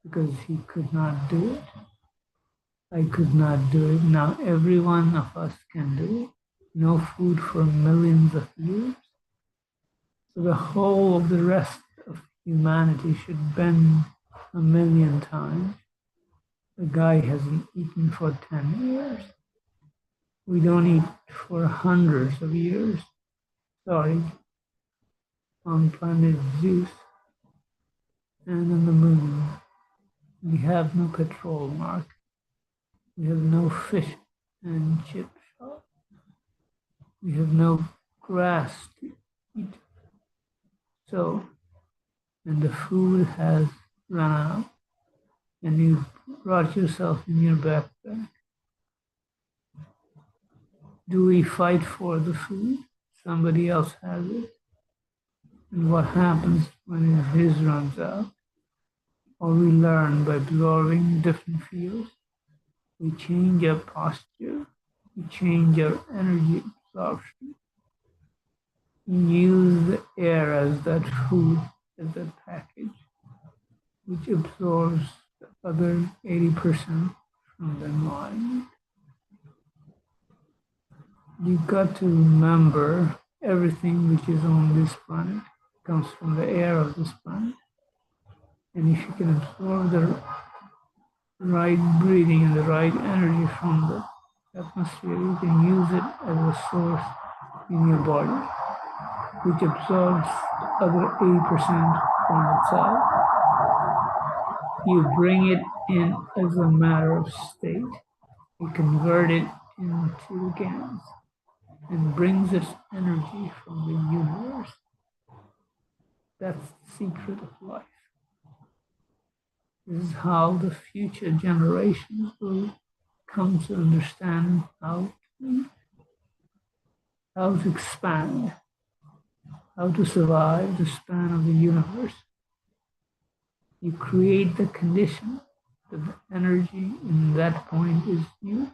because he could not do it. I could not do it. Now every one of us can do it. No food for millions of years. So the whole of the rest of humanity should bend 1,000,000 times. The guy hasn't eaten for 10 years. We don't eat for hundreds of years. Sorry. On planet Zeus and on the moon, we have no petrol market. We have no fish and chip shop. We have no grass to eat. So, when the food has run out and you brought yourself in your backpack, do we fight for the food? Somebody else has it. And what happens when his runs out? Or we learn by absorbing different fields. We change our posture. We change our energy absorption. We use the air as that food, as that package, which absorbs the other 80% from the environment. You've got to remember everything which is on this planet comes from the air of this planet. And if you can absorb the right breathing and the right energy from the atmosphere, you can use it as a source in your body, which absorbs the other 80% from outside. You bring it in as a matter of state. You convert it into GANs and brings its energy from the universe. That's the secret of life. This is how the future generations will come to understand how to expand, how to survive the span of the universe. You create the condition that the energy in that point is used,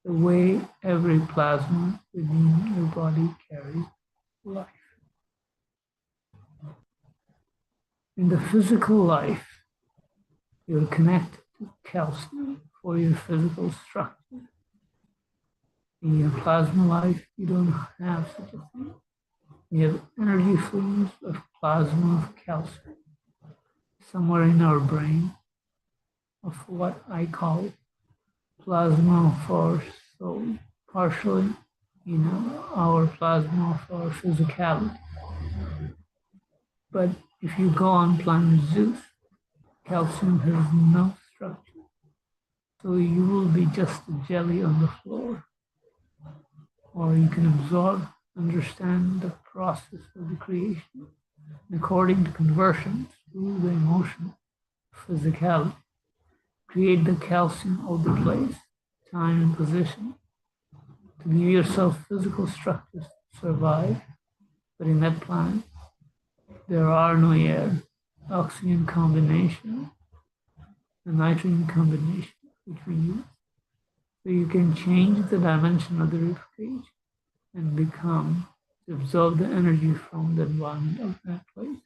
the way every plasma within your body carries life. In the physical life, you're connected to calcium for your physical structure. In your plasma life, you don't have such a thing. We have energy flows of plasma of calcium somewhere in our brain, of what I call plasma of our soul, partially, our plasma of our physicality. But if you go on planet Zeus, calcium has no structure. So you will be just a jelly on the floor. Or you can absorb, understand the process of the creation. And according to conversion through the emotion, physicality, create the calcium of the place, time, and position to give yourself physical structures to survive. But in that planet, there are no air, oxygen combination, and nitrogen combination, which we use. So you can change the dimension of the rib cage and become, to absorb the energy from the environment of that place,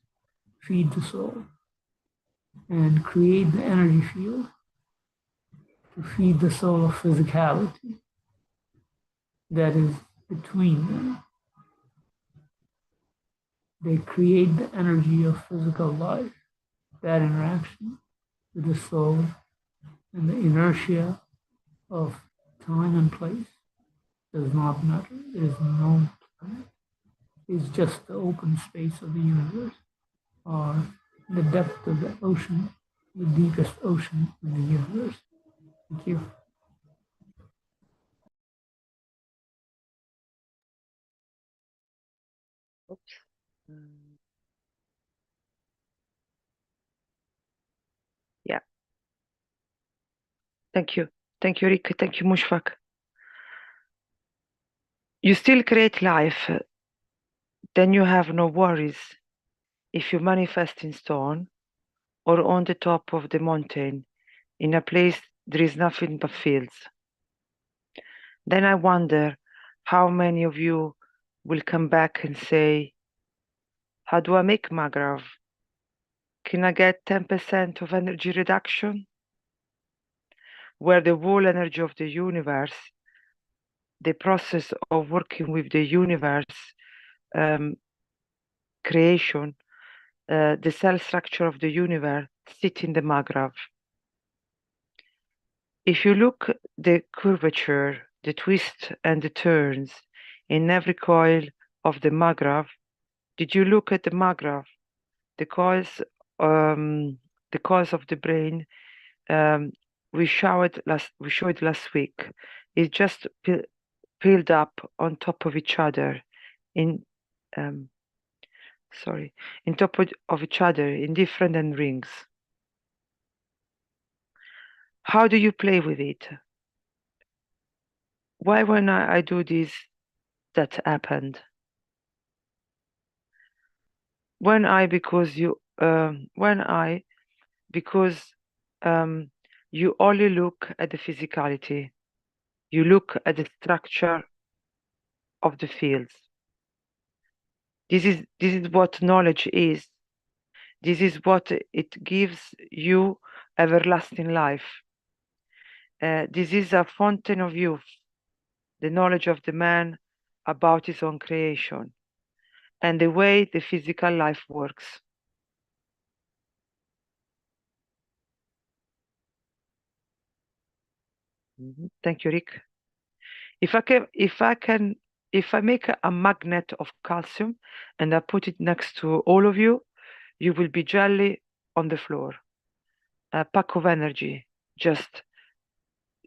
feed the soul, and create the energy field to feed the soul of physicality that is between them. They create the energy of physical life, that interaction with the soul and the inertia of time and place does not matter. There is no planet. It's just the open space of the universe, or the depth of the ocean, the deepest ocean in the universe. Thank you. Yeah. Thank you. Thank you, Rick. Thank you, Mushfaq. You still create life, then you have no worries if you manifest in stone or on the top of the mountain in a place there is nothing but fields. Then I wonder how many of you will come back and say, how do I make Magrav? Can I get 10% of energy reduction? Where the whole energy of the universe, the process of working with the universe, creation, the cell structure of the universe sit in the Magrav. If you look the curvature, the twist and the turns in every coil of the Magrav, did you look at the Magrav? The coils of the brain we showed last week is just piled up on top of each other in top of each other in different rings. How do you play with it? Why when I do this, that happened? Because you only look at the physicality. You look at the structure of the fields. This is what knowledge is. This is what it gives you, everlasting life. This is a fountain of youth, the knowledge of the man about his own creation and the way the physical life works. Thank you, Rick. If I make a magnet of calcium and I put it next to all of you, you will be jelly on the floor. A pack of energy, just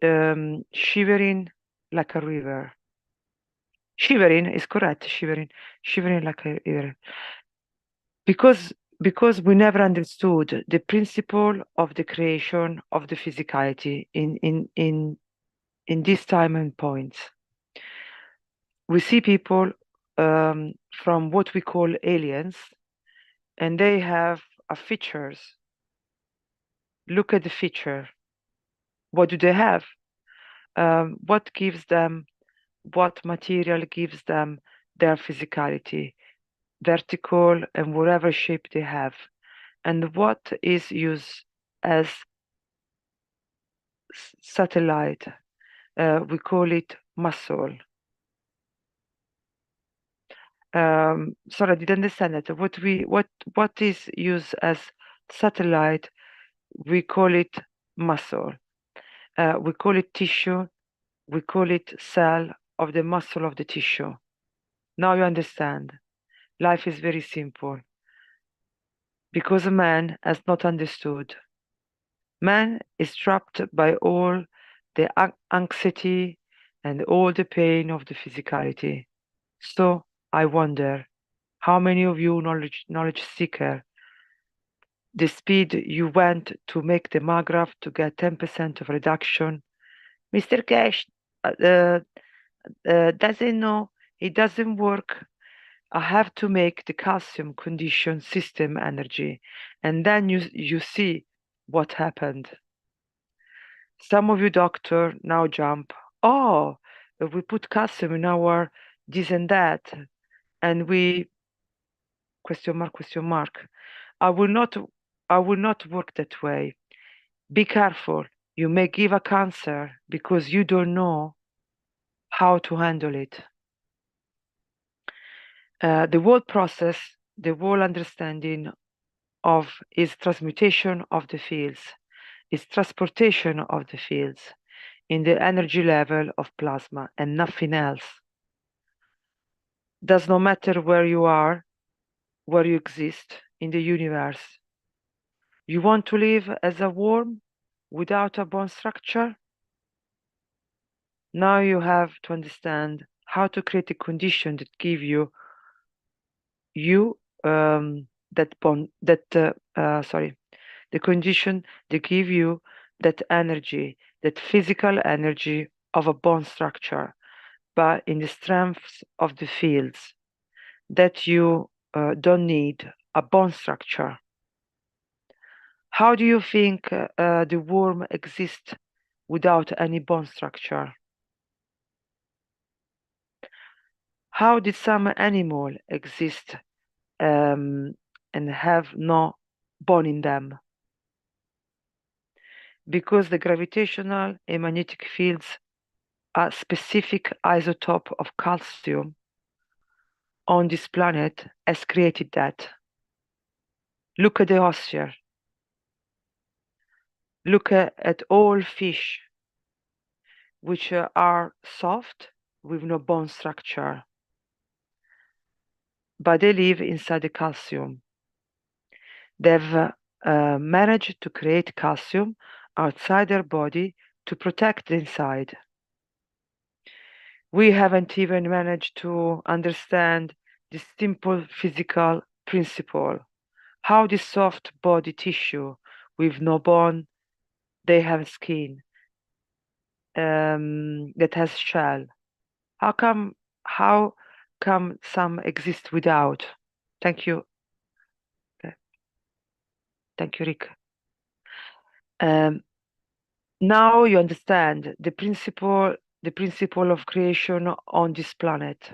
shivering like a river. Shivering is correct, shivering like a river. Because we never understood the principle of the creation of the physicality in this time and points. We see people from what we call aliens, and they have features. Look at the feature. What do they have? What gives them, what material gives them their physicality, vertical and whatever shape they have, and what is used as satellite. We call it muscle. Sorry, I didn't understand that. What is used as satellite? We call it muscle. We call it tissue. We call it cell of the muscle of the tissue. Now you understand. Life is very simple. Because man has not understood. Man is trapped by all the anxiety and all the pain of the physicality. So I wonder, how many of you knowledge seeker, the speed you went to make the MAGRAPH to get 10% of reduction, Mr. Keshe doesn't know, it doesn't work. I have to make the calcium condition system energy. And then you see what happened. Some of you doctor now jump, oh, we put calcium in our this and that, and we question mark. I will not work that way. Be careful. You may give a cancer because you don't know how to handle it. The whole process, the whole understanding of is transmutation of the fields, is transportation of the fields in the energy level of plasma and nothing else. Does not matter where you are, where you exist in the universe. You want to live as a worm without a bone structure? Now you have to understand how to create a condition that give you the condition that give you that energy, that physical energy of a bone structure, but in the strengths of the fields, that you don't need a bone structure. How do you think the worm exists without any bone structure? How did some animal exist and have no bone in them? Because the gravitational and magnetic fields are specific isotope of calcium on this planet has created that. Look at the ocean. Look at all fish, which are soft with no bone structure, but they live inside the calcium. They've managed to create calcium outside their body to protect the inside. We haven't even managed to understand this simple physical principle. How this soft body tissue with no bone, they have skin that has shell. How come some exist without? Thank you. Thank you, Rick. Now you understand the principle of creation on this planet.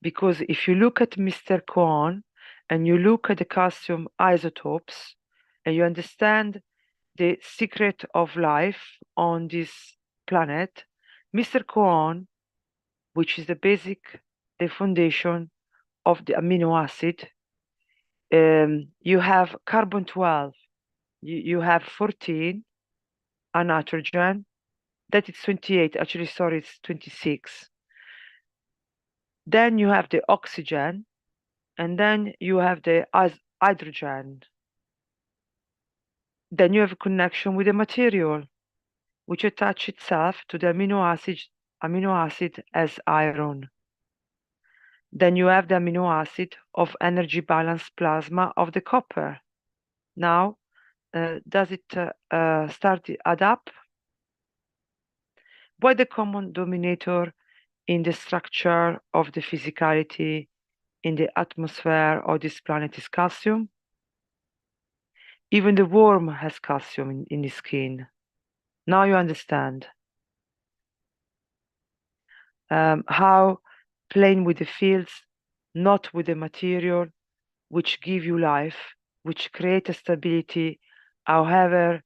Because if you look at Mr. Cohen and you look at the calcium isotopes and you understand the secret of life on this planet, Mr. Cohen, which is the foundation of the amino acid, you have carbon 12, you have 14, a nitrogen, that is 28. Actually, sorry, it's 26. Then you have the oxygen, and then you have the hydrogen. Then you have a connection with the material, which attach itself to the amino acid as iron. Then you have the amino acid of energy balance plasma of the copper. Now, does it start to add up? What the common denominator in the structure of the physicality in the atmosphere of this planet is calcium? Even the worm has calcium in its skin. Now you understand how playing with the fields, not with the material, which give you life, which create a stability, however,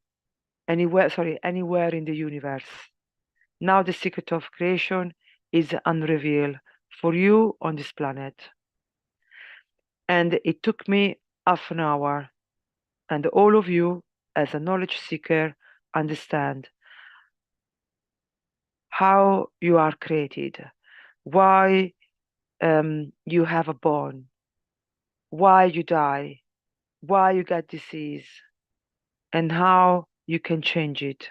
anywhere in the universe. Now the secret of creation is unrevealed for you on this planet. And it took me half an hour, and all of you, as a knowledge seeker, understand how you are created, why you have a bone, why you die, why you get disease, and how you can change it.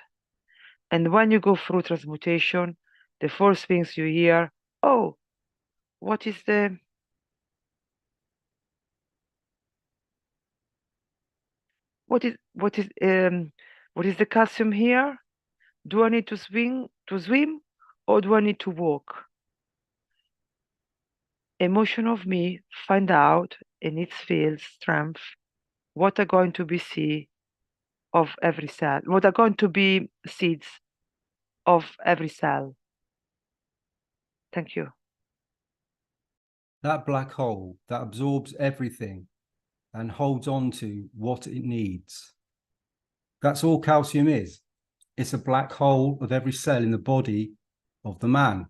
And when you go through transmutation, the first things you hear, oh, what is the calcium here? Do I need to swim, or do I need to walk? Emotion of me find out in its field strength what are going to be seed of every cell, what are going to be seeds of every cell. Thank you. That black hole that absorbs everything and holds on to what it needs. That's all calcium is. It's a black hole of every cell in the body of the man.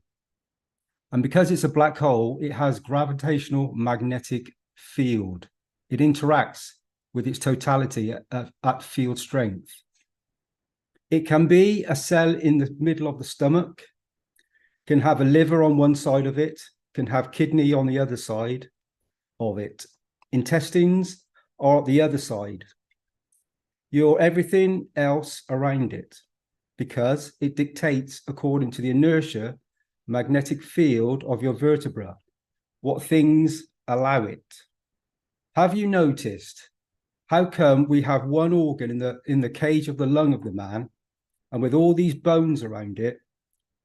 And because it's a black hole, it has gravitational magnetic field. It interacts with its totality at field strength. It can be a cell in the middle of the stomach, can have a liver on one side of it, can have kidney on the other side of it. Intestines are at the other side. You're everything else around it, because it dictates, according to the inertia magnetic field of your vertebra, what things allow it. Have you noticed how come we have one organ in the cage of the lung of the man, and with all these bones around it,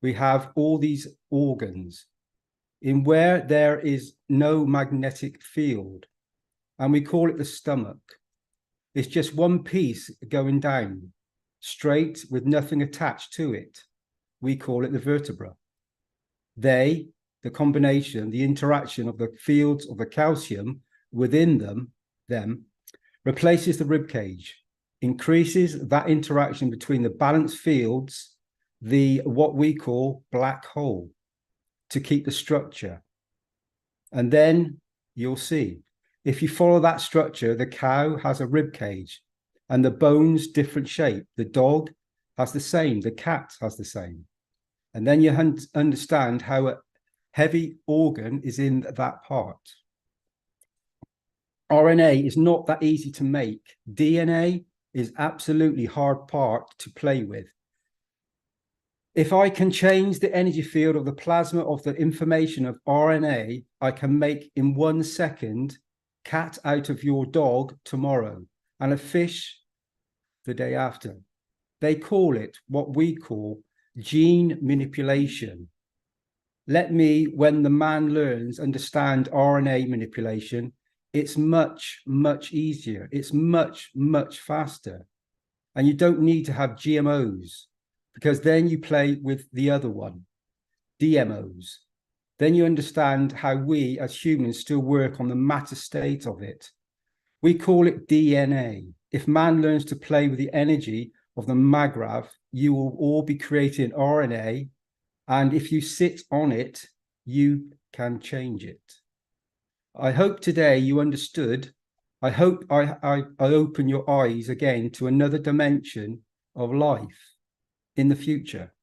we have all these organs in where there is no magnetic field, and we call it the stomach. It's just one piece going down straight with nothing attached to it. We call it the vertebra. The combination, the interaction of the fields of the calcium within them replaces the rib cage, increases that interaction between the balanced fields, what we call black hole, to keep the structure. And then you'll see, if you follow that structure, the cow has a rib cage and the bones different shape. The dog has the same, the cat has the same. And then you understand how a heavy organ is in that part. RNA is not that easy to make. DNA is absolutely hard part to play with. If I can change the energy field of the plasma of the information of RNA, I can make in 1 second cat out of your dog tomorrow and a fish the day after. They call it what we call gene manipulation. Let me, when the man learns, understand RNA manipulation, it's much, much easier. It's much, much faster. And you don't need to have GMOs, because then you play with the other one, DMOs. Then you understand how we as humans still work on the matter state of it. We call it DNA. If man learns to play with the energy of the Magrav, you will all be creating RNA. And if you sit on it, you can change it. I hope today you understood. I hope I open your eyes again to another dimension of life in the future.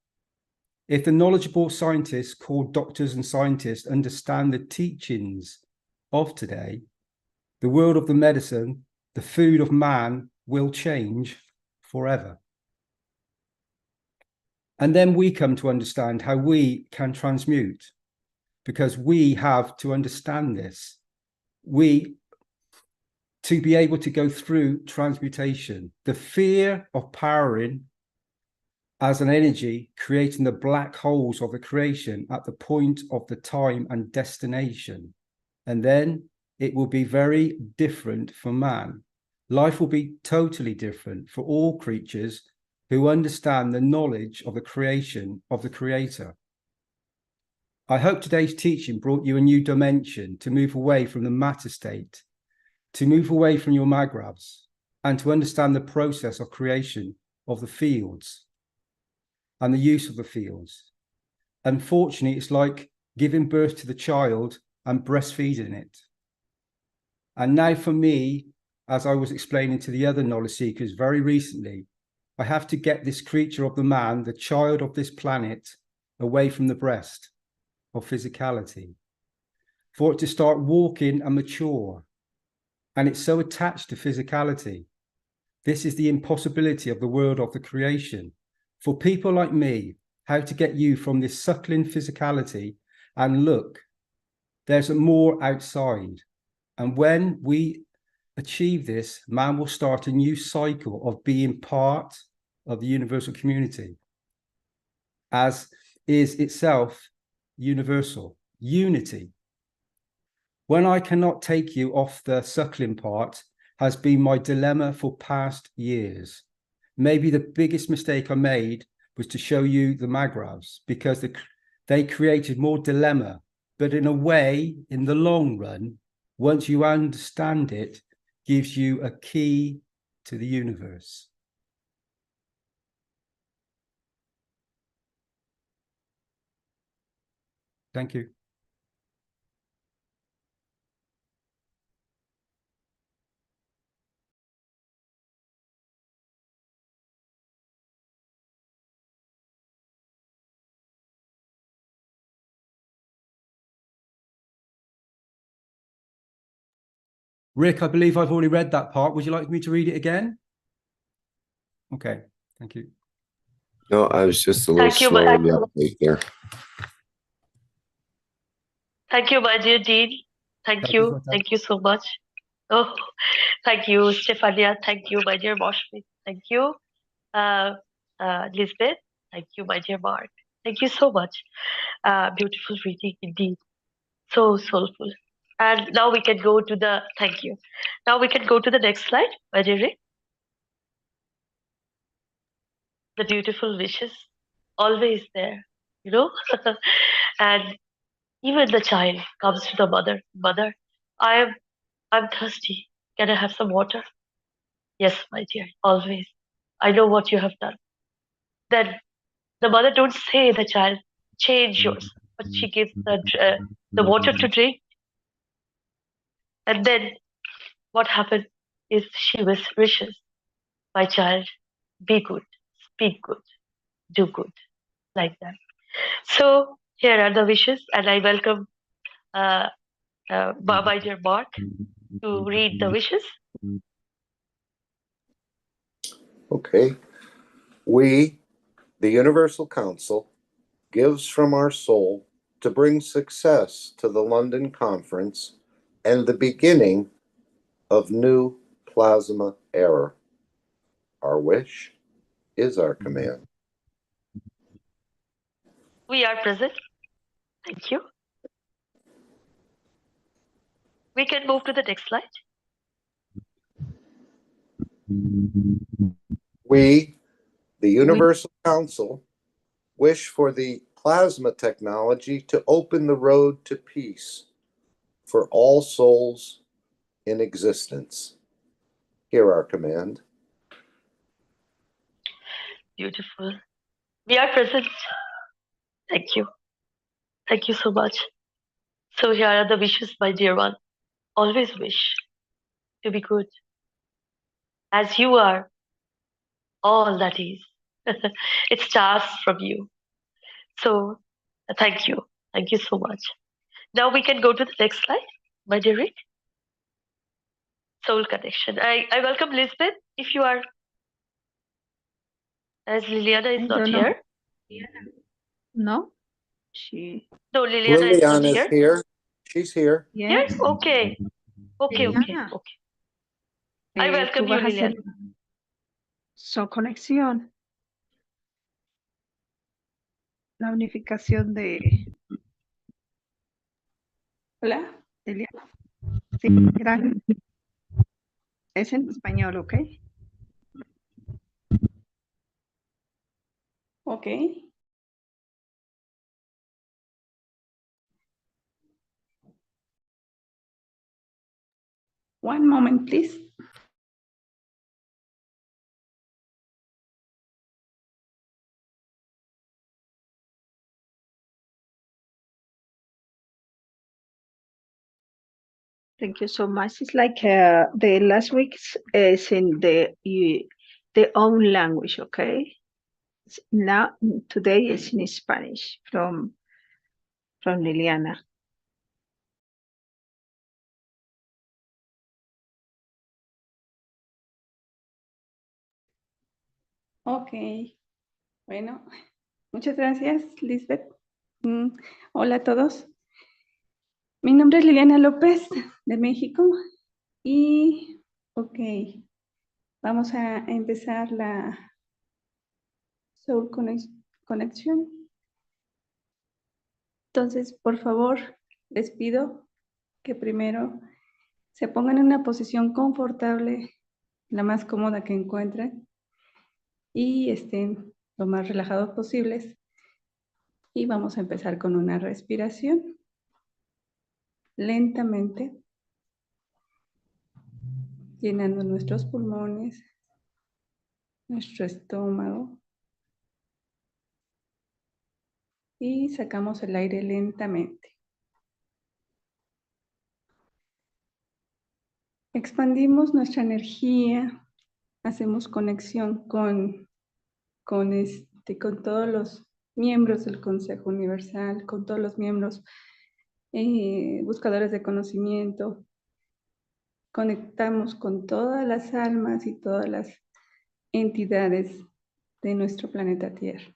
If the knowledgeable scientists called doctors and scientists understand the teachings of today, the world of the medicine, the food of man will change forever. And then we come to understand how we can transmute, because we have to understand this. To be able to go through transmutation, the fear of powering as an energy, creating the black holes of the creation at the point of the time and destination. And then it will be very different for man. Life will be totally different for all creatures who understand the knowledge of the creation of the Creator. I hope today's teaching brought you a new dimension to move away from the matter state, to move away from your magravs, and to understand the process of creation of the fields and the use of the fields. Unfortunately, it's like giving birth to the child and breastfeeding it. And now for me, as I was explaining to the other knowledge seekers very recently, I have to get this creature of the man, the child of this planet, away from the breast of physicality, for it to start walking and mature. And it's so attached to physicality. This is the impossibility of the world of the creation. For people like me, how to get you from this suckling physicality and look, there's more outside. And when we achieve this, man will start a new cycle of being part of the universal community, as is itself universal, unity. When I cannot take you off the suckling part has been my dilemma for past years. Maybe the biggest mistake I made was to show you the magravs, because they created more dilemma. But in a way, in the long run, once you understand it, gives you a key to the universe. Thank you. Rick, I believe I've already read that part. Would you like me to read it again? Okay, thank you. No, I was just a little slow in the update there. Thank you, my dear Dean. Thank you. Thank you so much. Oh, thank you, Stefania. Thank you, my dear Moshmi. Thank you, Lisbeth. Thank you, my dear Mark. Thank you so much. Beautiful reading indeed. So soulful. And now we can go to the, thank you. Now we can go to the next slide, my dear Rick. The beautiful wishes, always there, you know? And even the child comes to the mother. Mother, I'm thirsty. Can I have some water? Yes, my dear, always. I know what you have done. Then the mother don't say the child, change yours, but she gives the water to drink. And then what happens is she wishes, my child, be good, speak good, do good, like that. So here are the wishes, and I welcome my dear Mark to read the wishes. Okay. We, the Universal Council, gives from our soul to bring success to the London Conference and the beginning of new plasma era. Our wish is our command. We are present. Thank you. We can move to the next slide. We, the Universal Council, wish for the plasma technology to open the road to peace for all souls in existence. Hear our command. Beautiful. We are present. Thank you. Thank you so much. So here are the wishes, my dear one. Always wish to be good. As you are all that is. It starts from you. So thank you. Thank you so much. Now we can go to the next slide, my dear Rick. Soul connection. I welcome Lisbeth if you are, as Liliana is not here. No, she. No, Liliana is not Liliana's here. here. She's here. Yes. Here? Okay. Okay, okay, Liliana, okay. I welcome tú you, vas a hacer Liliana. su conexión. La unificación de. Hola, Liliana. Sí, gracias. Es en español, ¿ok? Ok. One moment, please. Thank you so much. It's like the last week's is in the own language, okay? Now today is in Spanish from Liliana. Ok, bueno, muchas gracias, Lisbeth. Hola a todos. Mi nombre es Liliana López, de México. Y, ok, vamos a empezar la Soul Connection. Entonces, por favor, les pido que primero se pongan en una posición confortable, la más cómoda que encuentren, y estén lo más relajados posibles. Y vamos a empezar con una respiración. Lentamente, llenando nuestros pulmones, nuestro estómago, y sacamos el aire lentamente. Expandimos nuestra energía, hacemos conexión con todos los miembros del Consejo Universal, con todos los miembros buscadores de conocimiento. Conectamos con todas las almas y todas las entidades de nuestro planeta Tierra.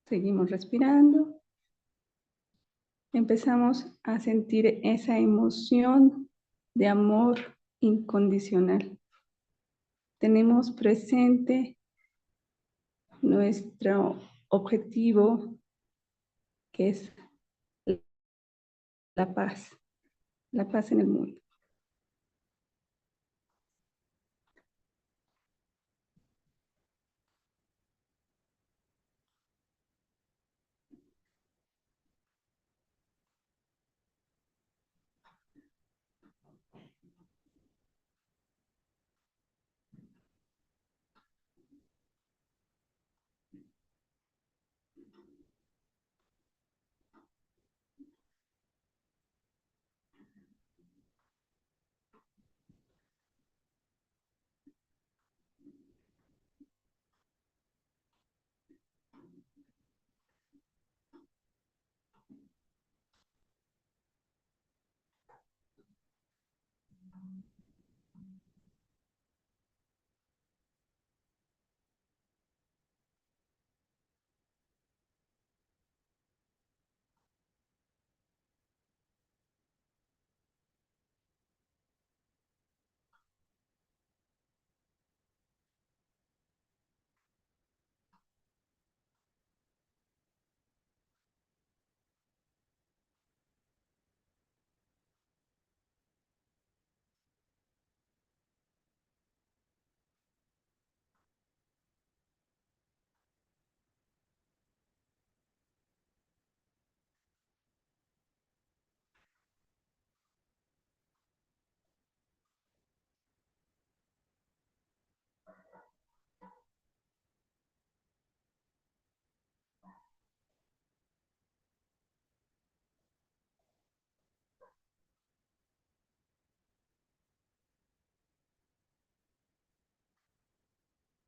Seguimos respirando. Empezamos a sentir esa emoción de amor incondicional. Tenemos presente nuestro objetivo, que es la paz en el mundo.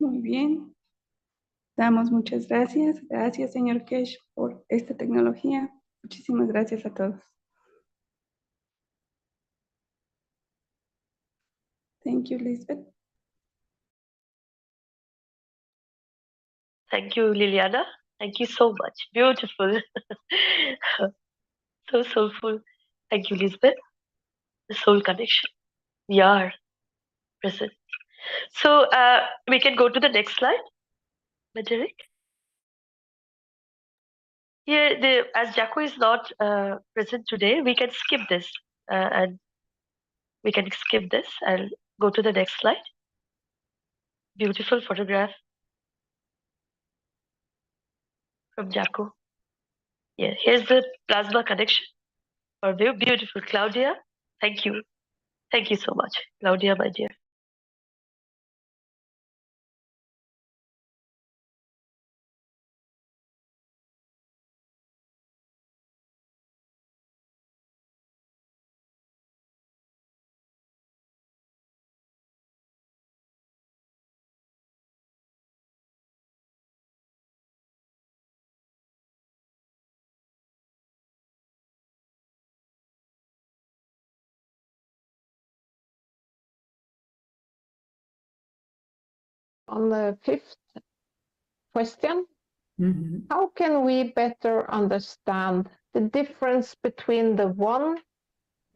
Muy bien. Damos muchas gracias. Gracias, señor Keshe, por esta tecnología. Muchísimas gracias a todos. Thank you, Lisbeth. Thank you, Liliana. Thank you so much. Beautiful. So soulful. Thank you, Lisbeth. The soul connection. We are present. So we can go to the next slide, Derek. Here, as Jaco is not present today, we can skip this and we can skip this and go to the next slide. Beautiful photograph from Jaco. Yeah, here's the plasma connection. For beautiful Claudia. Thank you. Thank you so much, Claudia, my dear. On the fifth question, how can we better understand the difference between the one,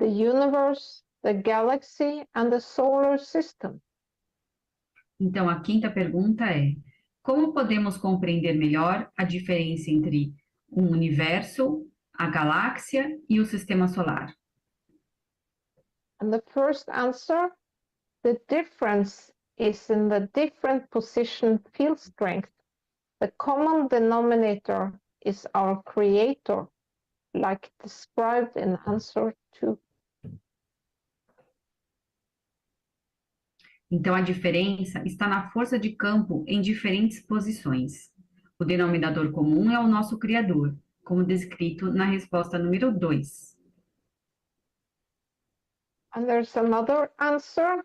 the universe, the galaxy, and the solar system? Então, a quinta pergunta é: como podemos compreender melhor a diferença entre o universo, a galáxia e o sistema solar? And the first answer, the difference is in the different position field strength. The common denominator is our creator, like described in answer 2. Então, a diferença está na força de campo em diferentes posições. O denominador comum é o nosso Criador, como descrito na resposta número 2. And there's another answer.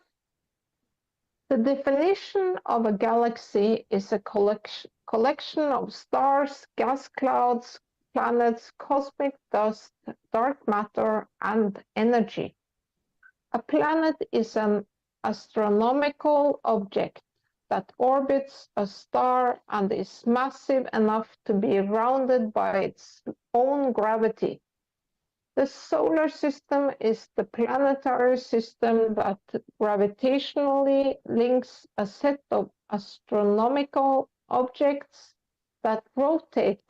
The definition of a galaxy is a collection of stars, gas clouds, planets, cosmic dust, dark matter, and energy. A planet is an astronomical object that orbits a star and is massive enough to be rounded by its own gravity. The solar system is the planetary system that gravitationally links a set of astronomical objects that rotate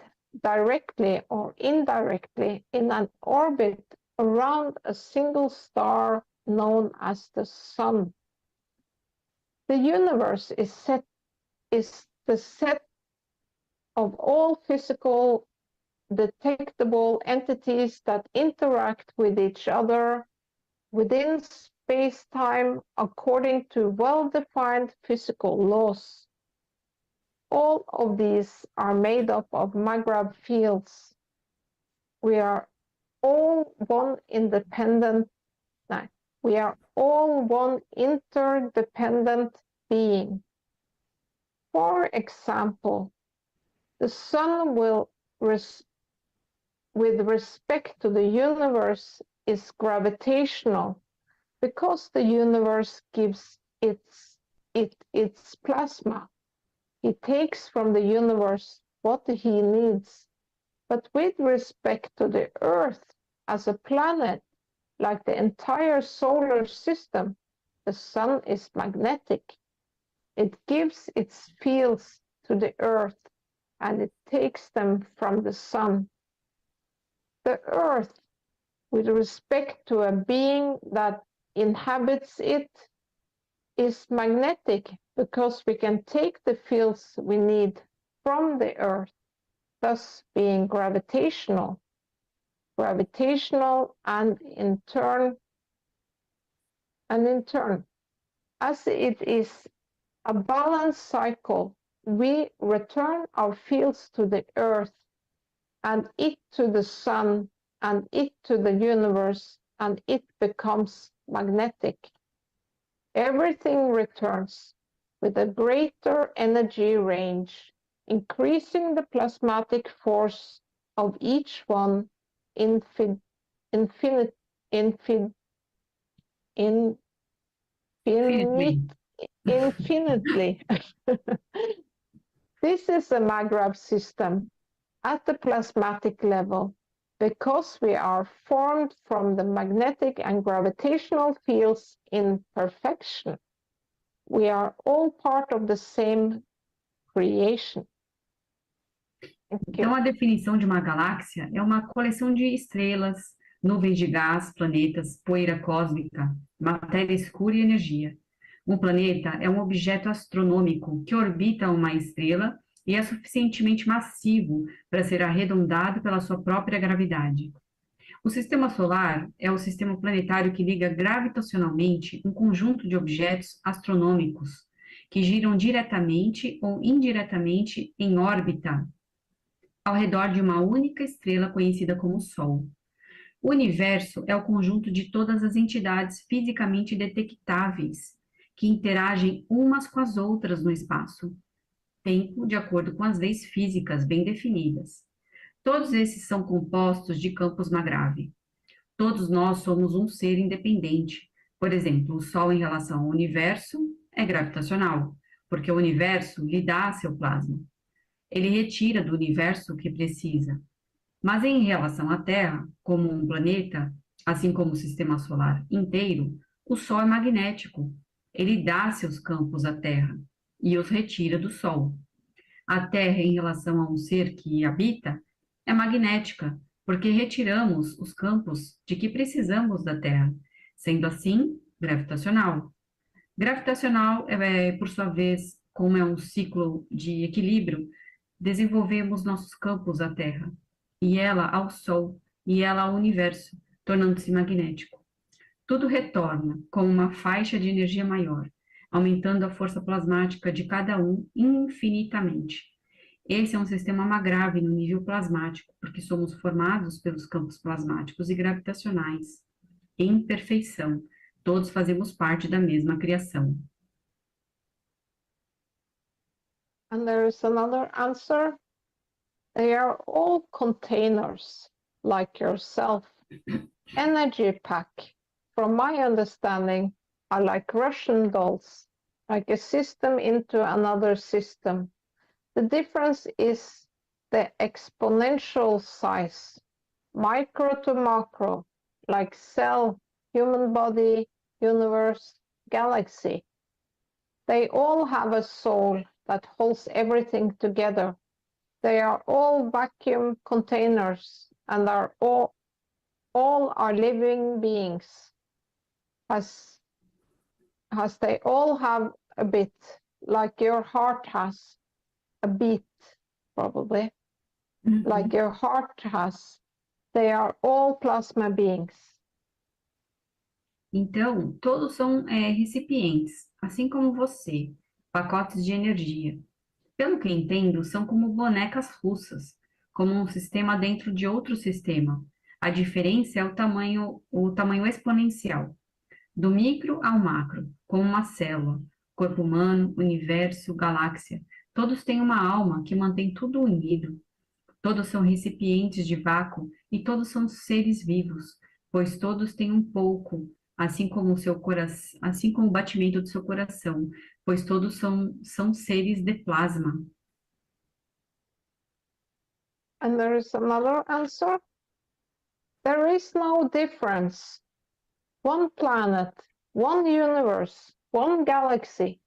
directly or indirectly in an orbit around a single star known as the Sun. The universe is the set of all physical detectable entities that interact with each other within space-time according to well-defined physical laws. All of these are made up of Maghreb fields. We are all one interdependent being. For example, the Sun with respect to the universe is gravitational because the universe gives it its plasma. He takes from the universe what he needs. But with respect to the Earth as a planet, like the entire solar system, the Sun is magnetic. It gives its fields to the Earth and it takes them from the Sun. The Earth, with respect to a being that inhabits it, is magnetic because we can take the fields we need from the Earth, thus being gravitational and in turn, as it is a balanced cycle, we return our fields to the Earth and it to the Sun, and it to the universe, and it becomes magnetic. Everything returns. with a greater energy range, increasing the plasmatic force of each one infinitely. This is a Maghreb system at the plasmatic level because we are formed from the magnetic and gravitational fields in perfection. We are all part of the same creation. Então, a definição de uma galáxia é uma coleção de estrelas, nuvens de gás, planetas, poeira cósmica, matéria escura e energia. Um planeta é um objeto astronômico que orbita uma estrela e é suficientemente massivo para ser arredondado pela sua própria gravidade. O sistema solar é o sistema planetário que liga gravitacionalmente um conjunto de objetos astronômicos que giram diretamente ou indiretamente em órbita ao redor de uma única estrela conhecida como Sol. O universo é o conjunto de todas as entidades fisicamente detectáveis que interagem umas com as outras no espaço-tempo, de acordo com as leis físicas bem definidas. Todos esses são compostos de campos Maghreb. Todos nós somos um ser independente. Por exemplo, o Sol em relação ao universo é gravitacional, porque o universo lhe dá seu plasma. Ele retira do universo o que precisa. Mas em relação à Terra, como um planeta, assim como o sistema solar inteiro, o Sol é magnético. Ele dá seus campos à Terra e os retira do Sol. A Terra, em relação a um ser que habita, é magnética, porque retiramos os campos de que precisamos da Terra, sendo assim, gravitacional. Gravitacional por sua vez, como é um ciclo de equilíbrio, desenvolvemos nossos campos à Terra, e ela ao Sol, e ela ao universo, tornando-se magnético. Tudo retorna como uma faixa de energia maior, aumentando a força plasmática de cada um infinitamente. Esse é um sistema Maghreb no nível plasmático, porque somos formados pelos campos plasmáticos e gravitacionais. Em perfeição, todos fazemos parte da mesma criação. And there is another answer. They are all containers, like yourself. Energy pack, from my understanding, are like Russian dolls, like a system into another system. The difference is the exponential size, micro to macro, like cell, human body, universe, galaxy. They all have a soul that holds everything together. They are all vacuum containers and are all are living beings, as they all have a bit, like your heart has a beat, probably, like your heart has. They are all plasma beings. Então, todos são recipientes, assim como você, pacotes de energia. Pelo que entendo, são como bonecas russas, como um sistema dentro de outro sistema. A diferença é o tamanho exponencial, do micro ao macro, como uma célula, corpo humano, universo, galáxia. Todos têm uma alma que mantém tudo unido. Todos são recipientes de vácuo e todos são seres vivos, pois todos têm um pouco, assim como o batimento do seu coração, pois todos são seres de plasma. And there is another answer. There is no difference. One planet, one universe, one galaxy,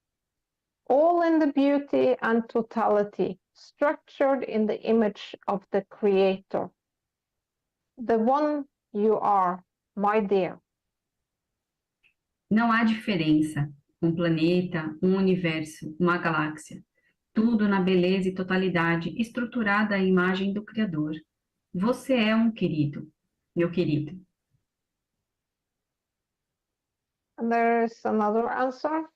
all in the beauty and totality, structured in the image of the Creator. The one you are, my dear. Não há diferença. Um planeta, um universo, uma galáxia. Tudo na beleza e totalidade, estruturada à imagem do Criador. Você é um querido, meu querido. And there is another answer.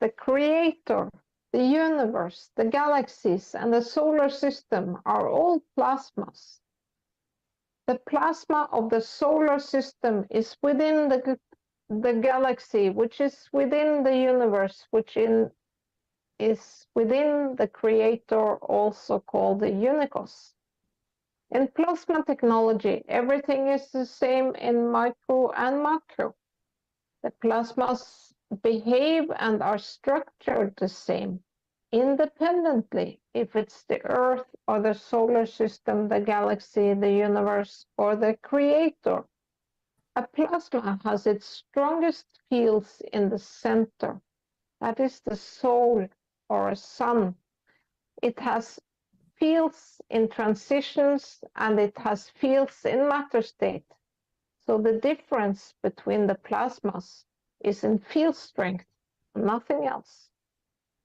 The Creator, the universe, the galaxies, and the solar system are all plasmas. The plasma of the solar system is within the galaxy, which is within the universe, which is within the creator, also called the unicos. In plasma technology, everything is the same in micro and macro. The plasmas behave and are structured the same, independently, if it's the Earth or the solar system, the galaxy, the universe, or the creator. A plasma has its strongest fields in the center. That is the soul or a sun. It has fields in transitions and it has fields in matter state. So the difference between the plasmas is in field strength, nothing else.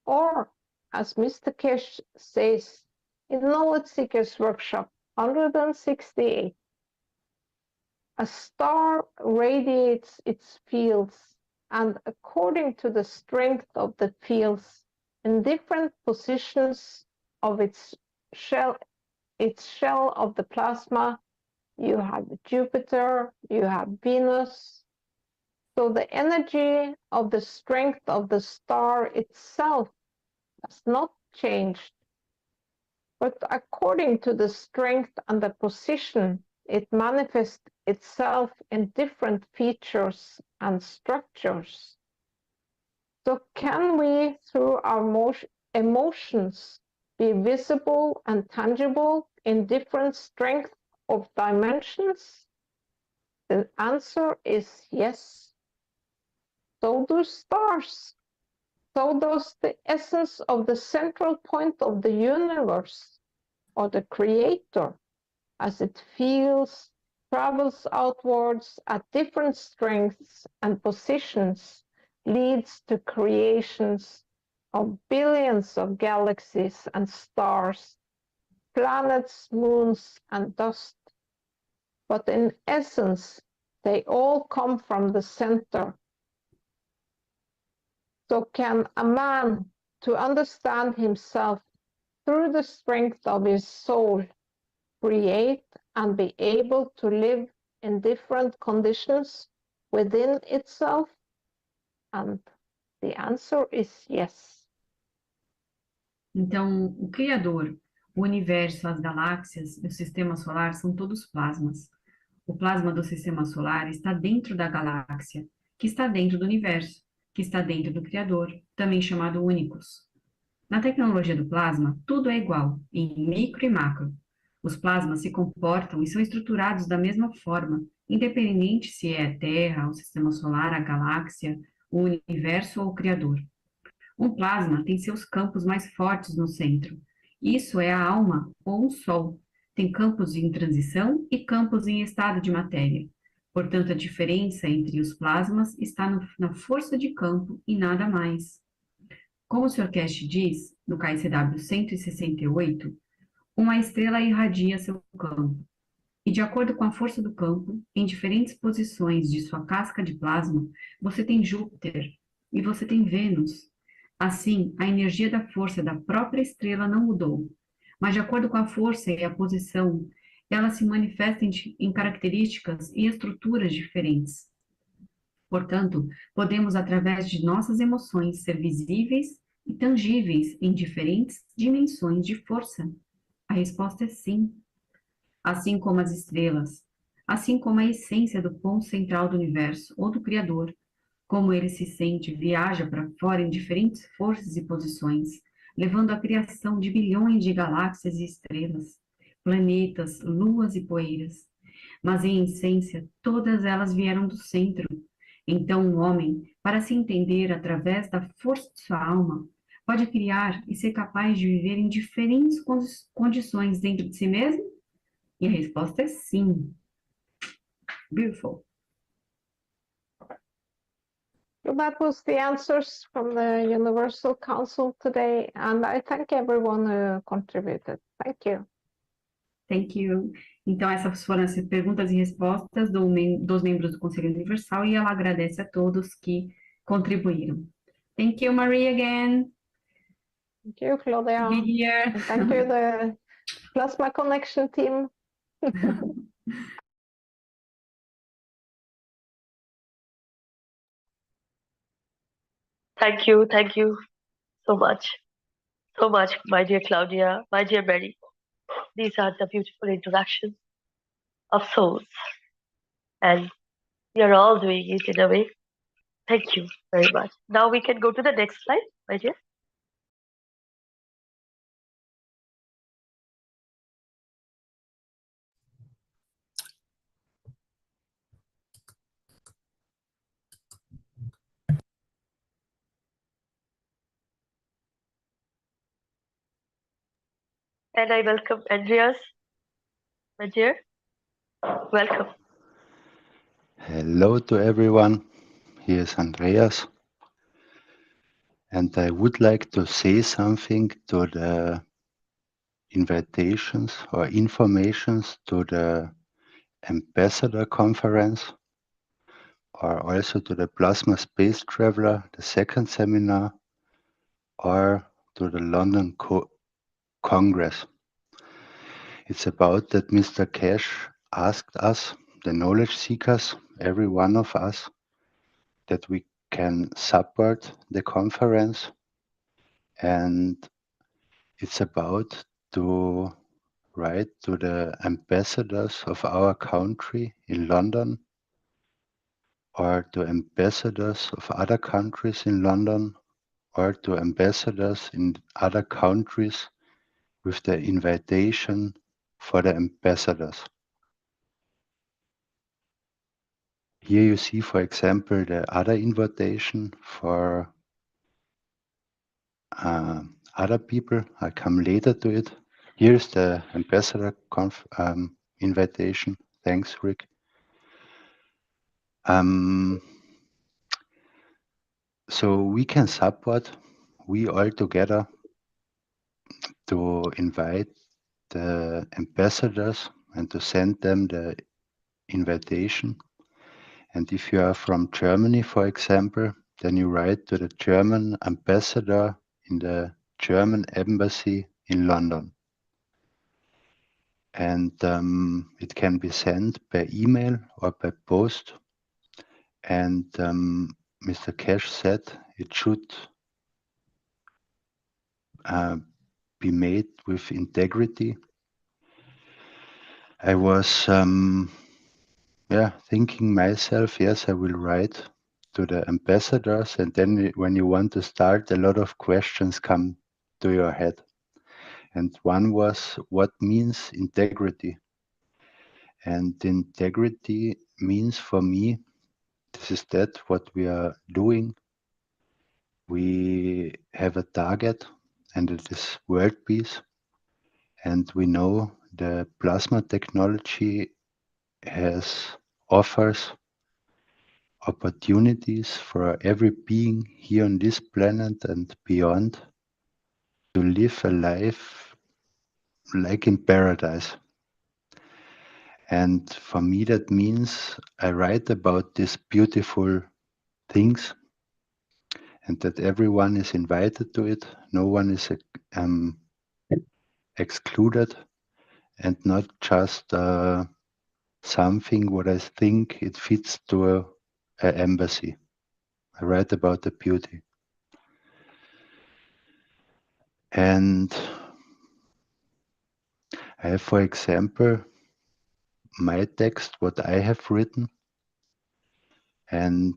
Or, as Mr. Keshe says in Knowledge Seekers Workshop 168, a star radiates its fields, and according to the strength of the fields in different positions of its shell of the plasma, you have Jupiter, you have Venus. So the energy of the strength of the star itself has not changed, but according to the strength and the position, it manifests itself in different features and structures. So can we, through our emotions, be visible and tangible in different strength of dimensions? The answer is yes. So do stars. So does the essence of the central point of the universe or the creator, as it feels, travels outwards at different strengths and positions, leads to creations of billions of galaxies and stars, planets, moons, and dust. But in essence, they all come from the center. So can a man, to understand himself through the strength of his soul, create and be able to live in different conditions within itself? And the answer is yes. Então, o Criador, o universo, as galáxias e o sistema solar são todos plasmas. O plasma do sistema solar está dentro da galáxia, que está dentro do universo, que está dentro do Criador, também chamado únicos. Na tecnologia do plasma, tudo é igual, em micro e macro. Os plasmas se comportam e são estruturados da mesma forma, independente se é a Terra, o sistema solar, a galáxia, o universo ou o Criador. Um plasma tem seus campos mais fortes no centro. Isso é a alma ou um sol. Tem campos em transição e campos em estado de matéria. Portanto, a diferença entre os plasmas está na força de campo e nada mais. Como o Sr. Keshe diz, no KSW 168, uma estrela irradia seu campo. E de acordo com a força do campo, em diferentes posições de sua casca de plasma, você tem Júpiter e você tem Vênus. Assim, a energia da força da própria estrela não mudou, mas de acordo com a força e a posição, ela se manifesta em características e estruturas diferentes. Portanto, podemos, através de nossas emoções, ser visíveis e tangíveis em diferentes dimensões de força. A resposta é sim. Assim como as estrelas, assim como a essência do ponto central do universo ou do Criador, como ele se sente, viaja para fora em diferentes forças e posições, levando à criação de bilhões de galáxias e estrelas, planetas, luas e poeiras. Mas, em essência, todas elas vieram do centro. Então, o homem, para se entender através da força de sua alma, pode criar e ser capaz de viver em diferentes condições dentro de si mesmo? E a resposta é sim. Beautiful. So that was the answers from the Universal Council today, and I thank everyone who contributed. Thank you. Thank you. Então, essas foram as perguntas e respostas dos membros do Conselho Universal, e ela agradece a todos que contribuíram. Thank you, Marie, again. Thank you, Claudia. Be here. And thank you, the Plasma Connection team. Thank you so much. so much, my dear Claudia, my dear Mary. These are the beautiful interactions of souls, and we are all doing it in a way. Thank you very much. Now we can go to the next slide, my dear. And I welcome Andreas, my dear. Welcome. Hello to everyone. Here's Andreas. And I would like to say something to the invitations or informations to the Ambassador Conference, or also to the Plasma Space Traveler, the second seminar, or to the London Congress. It's about that Mr. Keshe asked us, the knowledge seekers, every one of us, that we can support the conference, and it's about to write to the ambassadors of our country in London, or to ambassadors of other countries in London, or to ambassadors in other countries with the invitation for the ambassadors. Here you see, for example, the other invitation for other people. I come later to it. Here's the ambassador invitation. Thanks, Rick. So we can support, we all together, to invite the ambassadors and to send them the invitation. And if you are from Germany, for example, then you write to the German ambassador in the German embassy in London. And it can be sent by email or by post. And Mr. Keshe said it should be made with integrity. I was thinking myself, yes, I will write to the ambassadors, and then when you want to start, a lot of questions come to your head. And one was, what means integrity? And integrity means for me, this is that what we are doing. We have a target, and it is world peace. And we know the plasma technology offers opportunities for every being here on this planet and beyond to live a life like in paradise. And for me, that means I write about these beautiful things, and that everyone is invited to it. No one is excluded, and not just something what I think it fits to an embassy. I write about the beauty. And I have, for example, my text, what I have written. And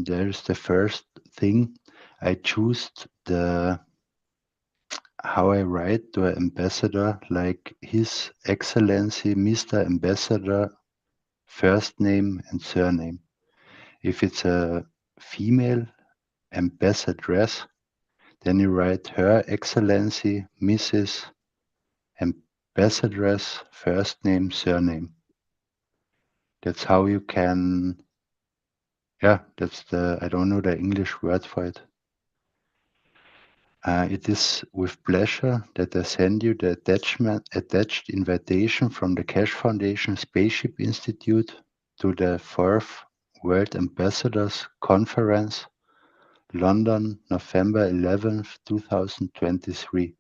there's the first thing. I choose how I write to an ambassador, like His Excellency, Mr. Ambassador, first name and surname. If it's a female ambassadress, then you write Her Excellency, Mrs. Ambassadress, first name, surname. That's how you can, that's I don't know the English word for it. It is with pleasure that I send you the attached invitation from the Keshe Foundation Spaceship Institute to the 4th World Ambassadors Conference, London, November 11th, 2023.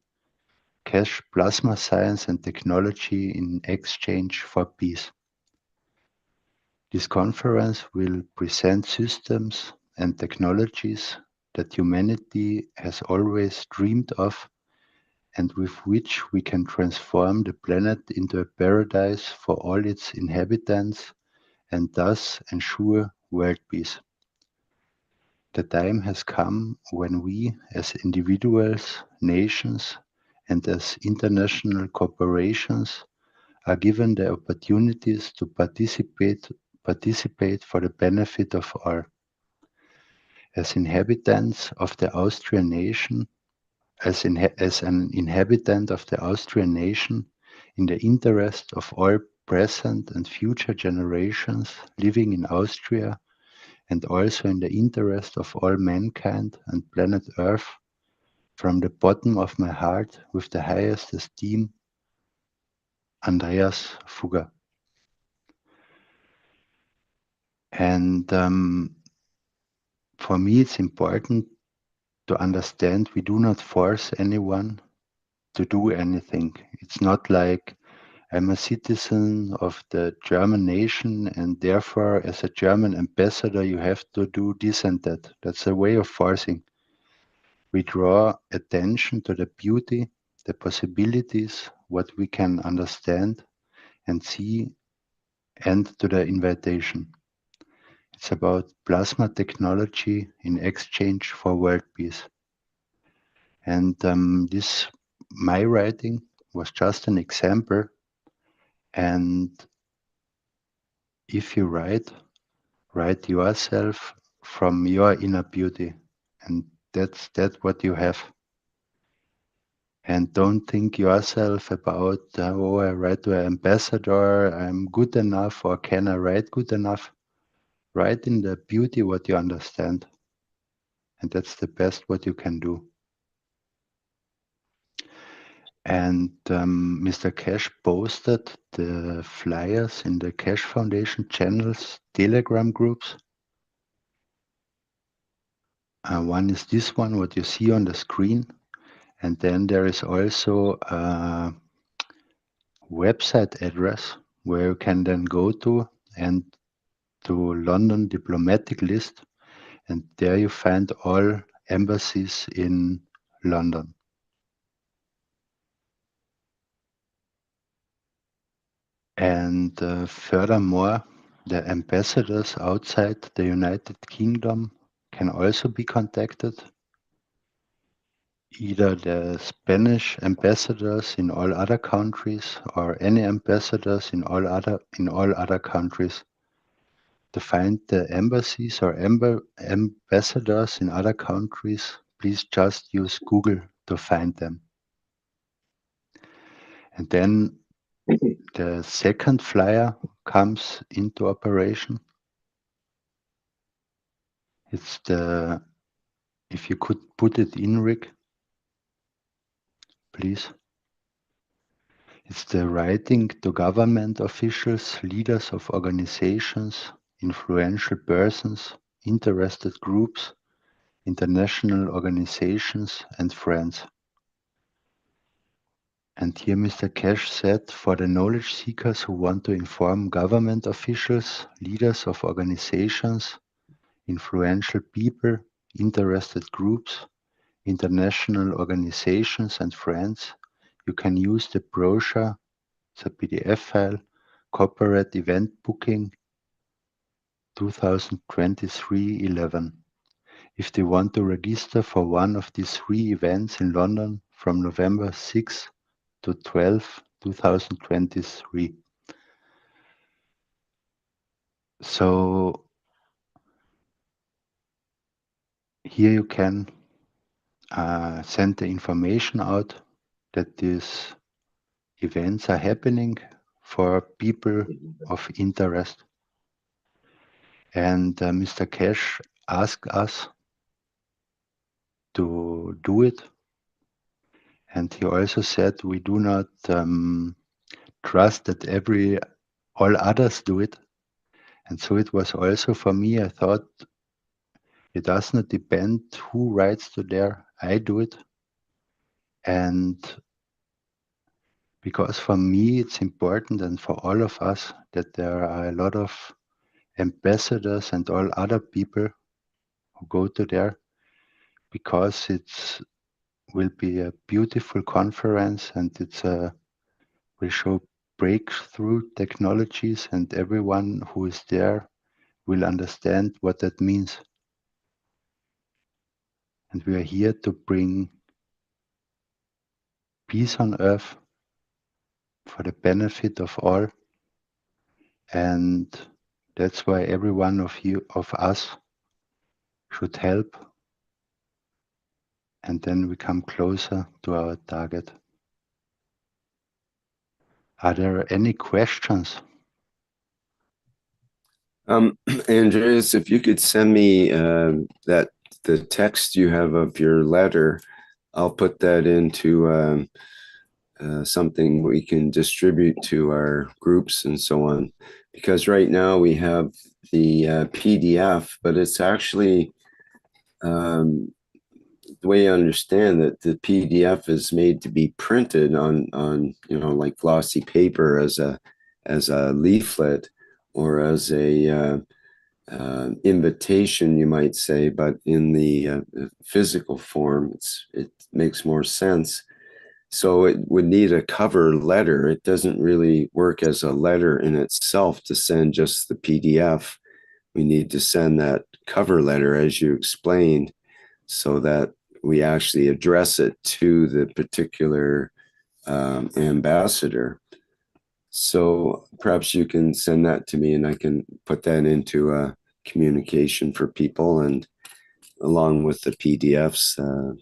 Keshe Plasma Science and Technology in Exchange for Peace. This conference will present systems and technologies that humanity has always dreamed of and with which we can transform the planet into a paradise for all its inhabitants and thus ensure world peace. The time has come when we, as individuals, nations, and as international corporations, are given the opportunities to participate for the benefit of all. As inhabitants of the Austrian nation, as an inhabitant of the Austrian nation, in the interest of all present and future generations living in Austria, and also in the interest of all mankind and planet Earth, from the bottom of my heart, with the highest esteem, Andreas Fugger. And for me, it's important to understand we do not force anyone to do anything. It's not like I'm a citizen of the German nation and therefore as a German ambassador you have to do this and that. That's a way of forcing. We draw attention to the beauty, the possibilities, what we can understand and see, and to the invitation. It's about plasma technology in exchange for world peace. And my writing was just an example. And if you write yourself from your inner beauty. And that's what you have. And don't think yourself about, oh, I write to an ambassador, I'm good enough, or can I write good enough? Write in the beauty what you understand. And that's the best what you can do. And Mr. Keshe posted the flyers in the Keshe Foundation channels, Telegram groups. One is this one, what you see on the screen. And then there is also a website address where you can then go to and to London diplomatic list. And there you find all embassies in London. And furthermore, the ambassadors outside the United Kingdom can also be contacted. Either the Spanish ambassadors in all other countries or any ambassadors in all other countries. To find the embassies or ambassadors in other countries, please just use Google to find them. And then the second flyer comes into operation. It's the, if you could put it in, Rick, please. It's the writing to government officials, leaders of organizations, influential persons, interested groups, international organizations, and friends. And here Mr. Keshe said, for the knowledge seekers who want to inform government officials, leaders of organizations, influential people, interested groups, international organizations, and friends, you can use the brochure, the PDF file, Corporate Event Booking 2023-11. If they want to register for one of these 3 events in London from November 6 to 12, 2023. So here you can send the information out that these events are happening for people of interest. And Mr. Keshe asked us to do it. And he also said we do not trust that all others do it. And so it was also for me, I thought it does not depend who writes to there, I do it. And because for me it's important and for all of us that there are a lot of ambassadors and all other people who go to there, because it's will be a beautiful conference, and will show breakthrough technologies, and everyone who is there will understand what that means. And we are here to bring peace on earth for the benefit of all. And that's why every one of us should help, and then we come closer to our target. Are there any questions? Andreas, if you could send me the text you have of your letter, I'll put that into something we can distribute to our groups and so on. Because right now we have the PDF, but it's actually the way I understand that the PDF is made to be printed on like glossy paper as a leaflet or as a invitation, you might say, but in the physical form, it makes more sense. So it would need a cover letter. It doesn't really work as a letter in itself to send just the PDF. We need to send that cover letter, as you explained, so that we actually address it to the particular ambassador. So perhaps you can send that to me and I can put that into a communication for people, and along with the PDFs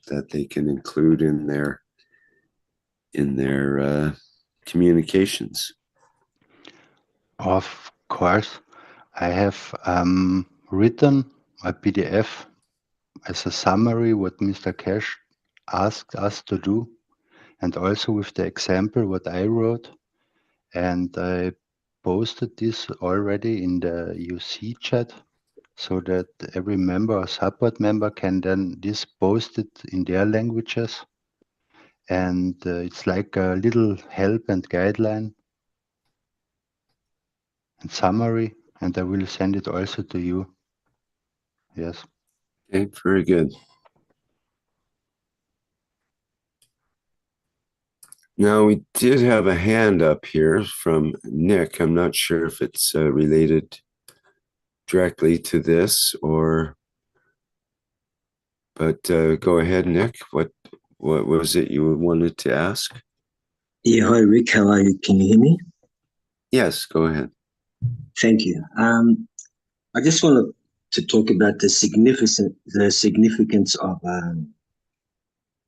that they can include in their communications. Of course, I have written a PDF as a summary what Mr. Keshe asked us to do, and also with the example what I wrote, and I posted this already in the UC chat, so that every member or support member can then post it in their languages, and it's like a little help and guideline and summary, and I will send it also to you. Yes. Okay, very good. Now, we did have a hand up here from Nick. I'm not sure if it's related directly to this but go ahead, Nick. What was it you wanted to ask? Yeah, hi Rick, how are you? Can you hear me? Yes, go ahead. Thank you. I just wanted to talk about the significance of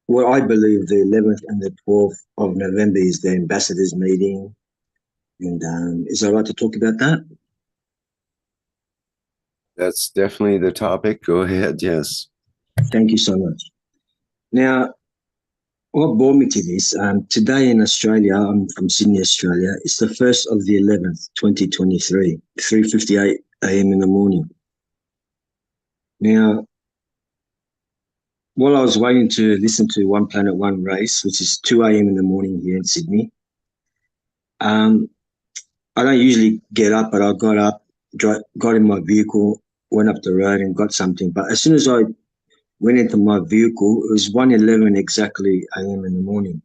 what I believe the 11th and the 12th of November is the ambassadors meeting. And is it all right to talk about that? That's definitely the topic. Go ahead, yes. Thank you so much. Now, what brought me to this, today in Australia, I'm from Sydney, Australia, it's the 1st of the 11th, 2023, 3:58 a.m. in the morning. Now, while I was waiting to listen to One Planet, One Race, which is 2 a.m. in the morning here in Sydney, I don't usually get up, but I got up, got in my vehicle, went up the road and got something. But as soon as I went into my vehicle, it was 1:11 exactly a.m. in the morning.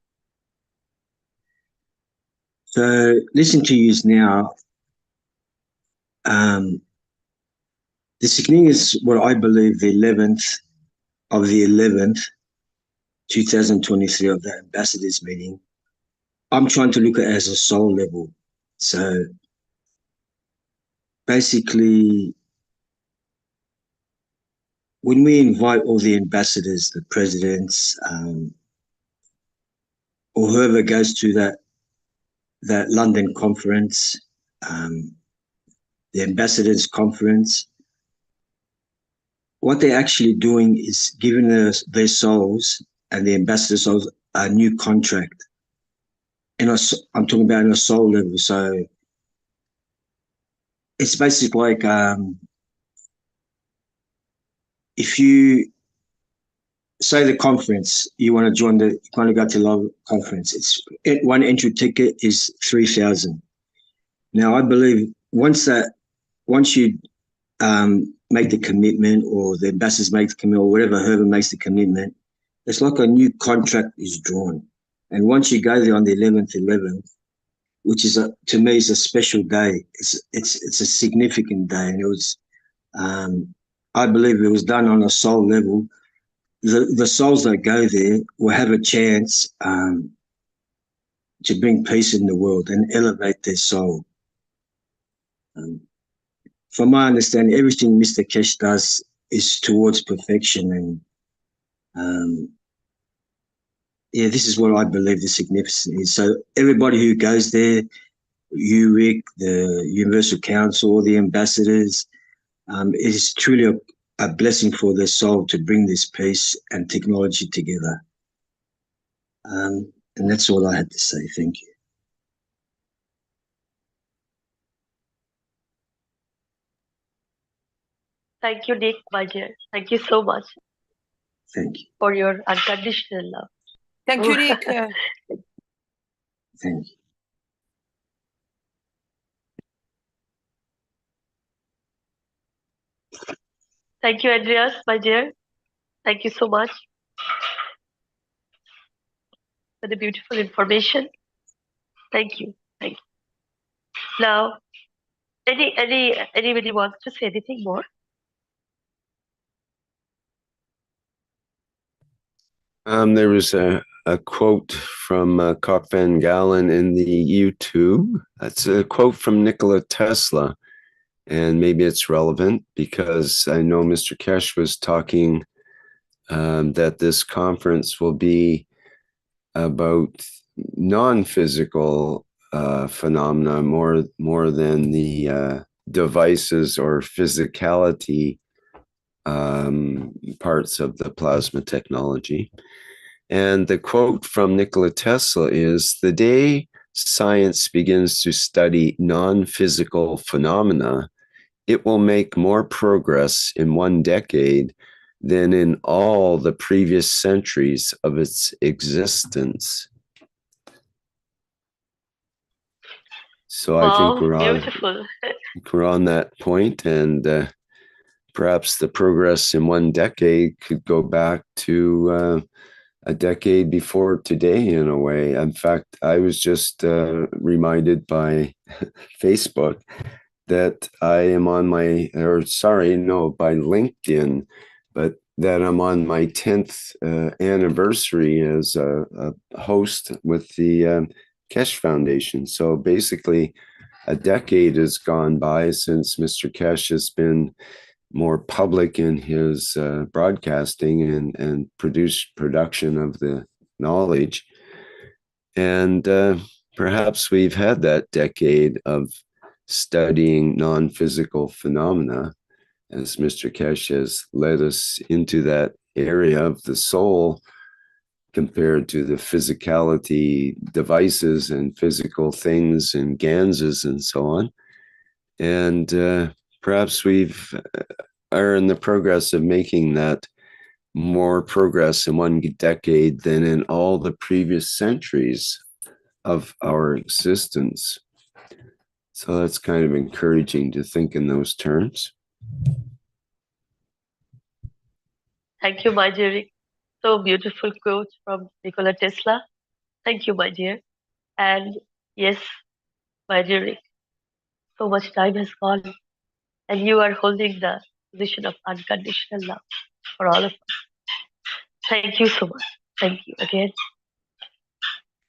So listen to you now. The significance is what I believe the 11th of the 11th, 2023 of the ambassadors meeting. I'm trying to look at it as a soul level. So basically, when we invite all the ambassadors, the presidents, or whoever goes to that London conference, the ambassadors conference, what they're actually doing is giving their souls and the ambassadors' souls a new contract. And I'm talking about on a soul level. So it's basically like if you say the conference, you want to go to the conference, one entry ticket is 3,000. Now I believe once you make the commitment, or the ambassadors make the commitment, or whoever makes the commitment, it's like a new contract is drawn. And once you go there on the 11th, which is to me is a special day. It's a significant day, and it was. I believe it was done on a soul level. The souls that go there will have a chance to bring peace in the world and elevate their soul. From my understanding, everything Mr. Keshe does is towards perfection, and yeah, this is what I believe the significance is. So everybody who goes there, you, Rick, the Universal Council, the ambassadors, it is truly a blessing for their soul to bring this peace and technology together. And that's all I had to say. Thank you. Thank you, Nick, my dear. Thank you so much. Thank you. For your unconditional love. Thank you, Nick. Thank you. Thank you, Andreas, my dear. Thank you so much for the beautiful information. Thank you. Thank you. Now, anybody wants to say anything more? There was a quote from Cock Van Galen in the YouTube. That's a quote from Nikola Tesla. And maybe it's relevant because I know Mr. Keshe was talking that this conference will be about non-physical phenomena more than the devices or physicality parts of the plasma technology. And the quote from Nikola Tesla is, "The day science begins to study non-physical phenomena, it will make more progress in one decade than in all the previous centuries of its existence." So wow, I think we're on that point, and perhaps the progress in one decade could go back to a decade before today in a way. In fact, I was just reminded by Facebook that I am on by LinkedIn, but that I'm on my 10th anniversary as a host with the Keshe Foundation. So basically, a decade has gone by since Mr. Keshe has been more public in his broadcasting and production of the knowledge. And perhaps we've had that decade of studying non-physical phenomena, as Mr. Keshe has led us into that area of the soul compared to the physicality devices and physical things and ganses and so on. And perhaps are in the progress of making that more progress in one decade than in all the previous centuries of our existence. So that's kind of encouraging to think in those terms. Thank you, my dear. So beautiful quote from Nikola Tesla. Thank you, my dear. And yes, my dear Rick, so much time has gone, and you are holding the position of unconditional love for all of us. Thank you so much. Thank you again.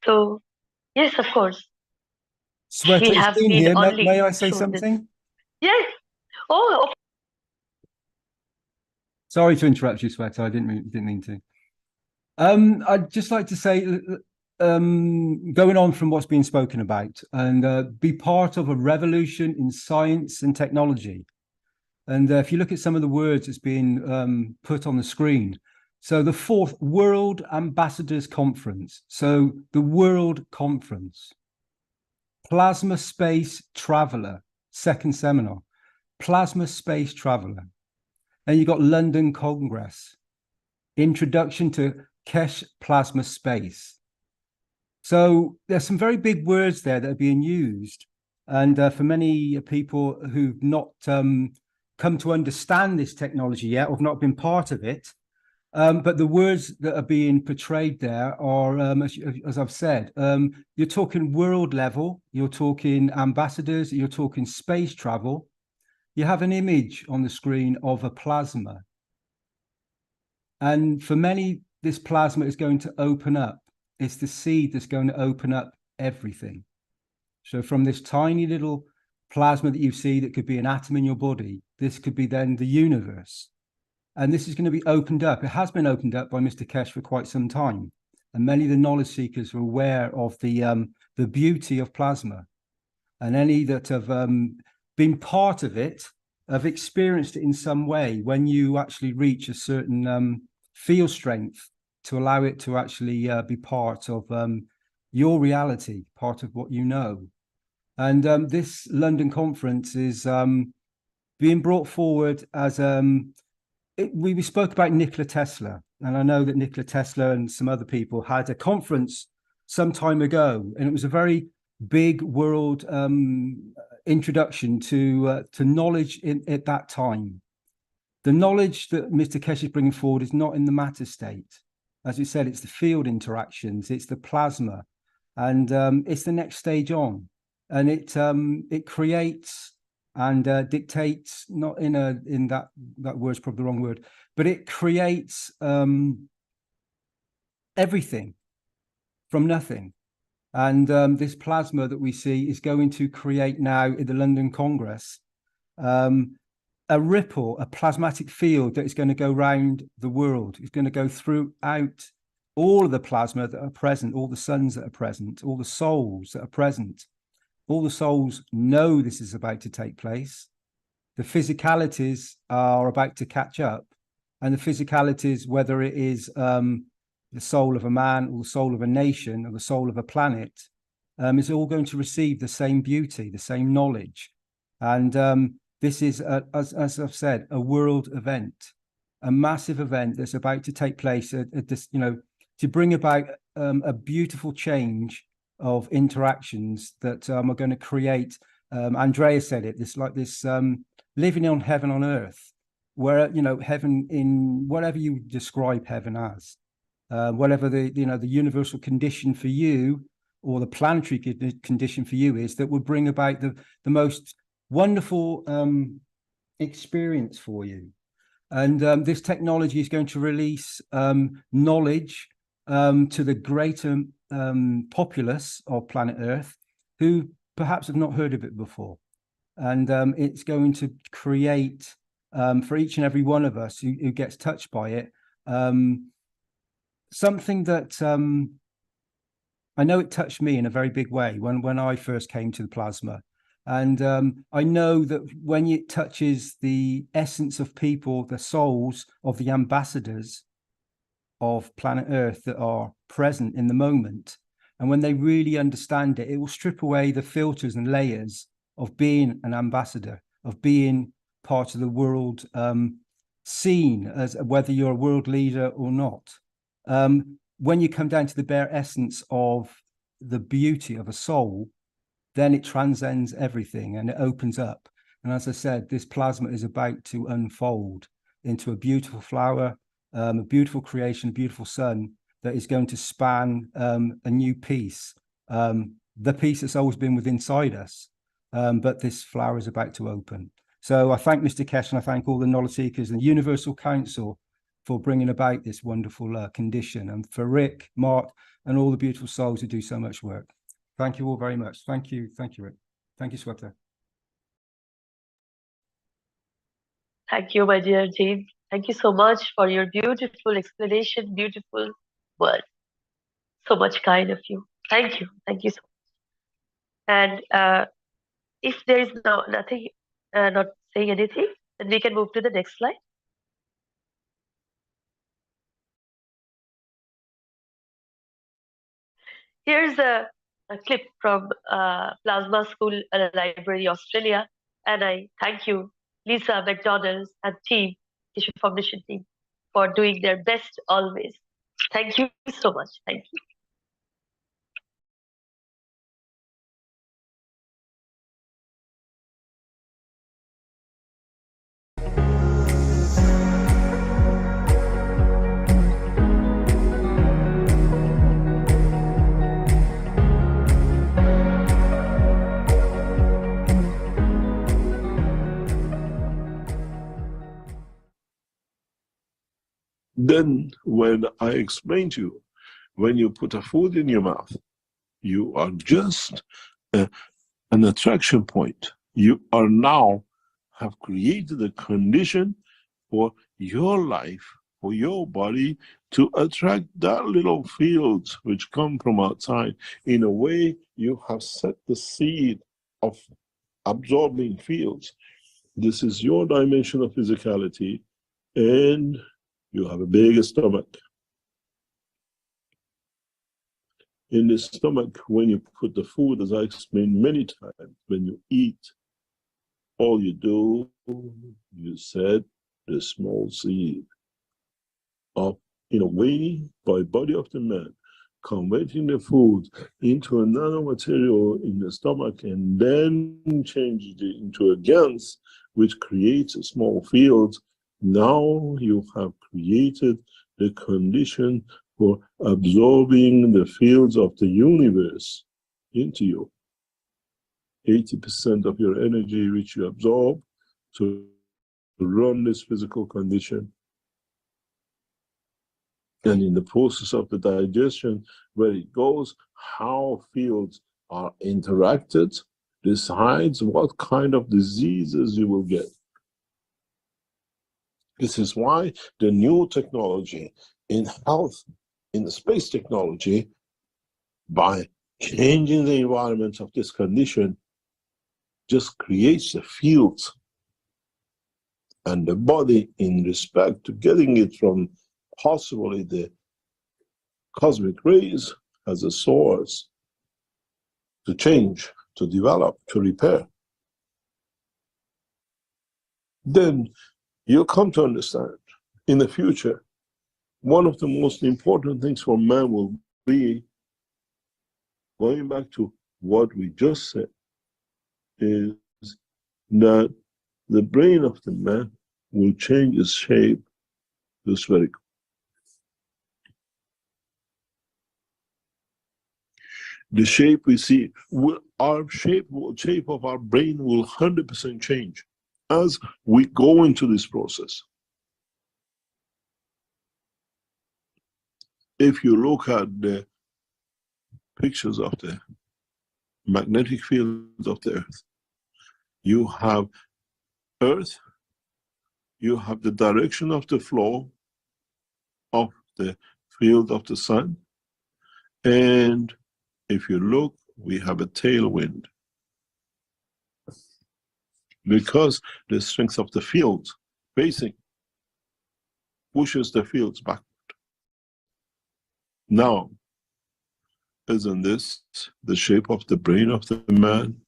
So, yes, of course. Sweta, we have been here. only May I say something? Yes. Oh. Sorry to interrupt you, Sweta. I didn't mean to. I'd just like to say, going on from what's been spoken about, and be part of a revolution in science and technology. And if you look at some of the words that's been put on the screen, so the 4th World Ambassadors Conference, so the World Conference, Plasma Space Traveler, 2nd seminar, Plasma Space Traveler. Then you got London Congress, Introduction to Keshe Plasma Space. So there's some very big words there that are being used. And for many people who've not come to understand this technology yet, or have not been part of it, But the words that are being portrayed there are, as I've said, you're talking world level, you're talking ambassadors, you're talking space travel. You have an image on the screen of a plasma. And for many, this plasma is going to open up. It's the seed that's going to open up everything. So from this tiny little plasma that you see that could be an atom in your body, this could be then the universe. And this is going to be opened up. It has been opened up by Mr. Keshe for quite some time. And many of the knowledge seekers are aware of the beauty of plasma. And any that have been part of it have experienced it in some way when you actually reach a certain field strength to allow it to actually be part of your reality, part of what you know. And this London conference is being brought forward as we spoke about Nikola Tesla, and I know that Nikola Tesla and some other people had a conference some time ago, and it was a very big world introduction to knowledge at that time. The knowledge that Mr. Keshe is bringing forward is not in the matter state. As we said, it's the field interactions, it's the plasma, and it's the next stage on, and it creates and dictates, not in that word's probably the wrong word, but it creates everything from nothing. And this plasma that we see is going to create now in the London Congress a ripple, a plasmatic field that is going to go around the world. It's going to go throughout all of the plasma that are present, all the suns that are present, all the souls that are present. All the souls know this is about to take place. The physicalities are about to catch up. And the physicalities, whether it is the soul of a man or the soul of a nation or the soul of a planet, is all going to receive the same beauty, the same knowledge. And this is, as I've said, a world event, a massive event that's about to take place at this, to bring about a beautiful change of interactions that are going to create. Andrea said it. This living on heaven on earth, where heaven in whatever you describe heaven as, whatever the universal condition for you or the planetary condition for you is, that would bring about the most wonderful experience for you. And this technology is going to release knowledge to the greater populace of planet Earth who perhaps have not heard of it before. And it's going to create for each and every one of us who gets touched by it something that I know it touched me in a very big way when I first came to the plasma. And I know that when it touches the essence of people, the souls of the ambassadors of planet Earth that are present in the moment, and when they really understand it, it will strip away the filters and layers of being an ambassador, of being part of the world scene, as whether you're a world leader or not. When you come down to the bare essence of the beauty of a soul, then it transcends everything and it opens up. And as I said, this plasma is about to unfold into a beautiful flower, a beautiful creation, a beautiful sun that is going to span a new piece, the piece that's always been within inside us. But this flower is about to open. So I thank Mr. Keshe, and I thank all the knowledge seekers and the Universal Council for bringing about this wonderful condition, and for Rick, Mark, and all the beautiful souls who do so much work. Thank you all very much. Thank you, Rick. Thank you, Sweta. Thank you, my dear James. Thank you so much for your beautiful explanation, beautiful words. So much kind of you. Thank you. Thank you so much. And if there is nothing, not saying anything, then we can move to the next slide. Here's a clip from Plasma School Library, Australia. And I thank you, Lisa McDonald and team, Keshe Foundation team, for doing their best always. Thank you so much. Thank you. Then when I explain to you, when you put a food in your mouth, you are just an attraction point. You are now have created a condition for your life, for your body to attract that little fields which come from outside. In a way, you have set the seed of absorbing fields. This is your dimension of physicality, and you have a big stomach. In the stomach, when you put the food, as I explained many times, when you eat, all you do, you set the small seed of, in a way, by body of the man, converting the food into a nanomaterial in the stomach and then changing it into a gas, which creates a small field. Now you have created the condition for absorbing the fields of the universe into you. 80% of your energy which you absorb to run this physical condition. And in the process of the digestion, where it goes, how fields are interacted, decides what kind of diseases you will get. This is why the new technology in health, in the space technology, by changing the environment of this condition, just creates the fields. And the body, in respect to getting it from possibly the cosmic rays as a source, to change, to develop, to repair. Then you'll come to understand in the future, one of the most important things for man will be, going back to what we just said, is that the brain of the man will change its shape to spherical. The shape we see, shape of our brain will 100% change as we go into this process. If you look at the pictures of the magnetic field of the Earth, you have Earth, you have the direction of the flow of the field of the sun, and if you look, we have a tailwind. Because the strength of the field facing pushes the fields backward. Now, isn't this the shape of the brain of the man?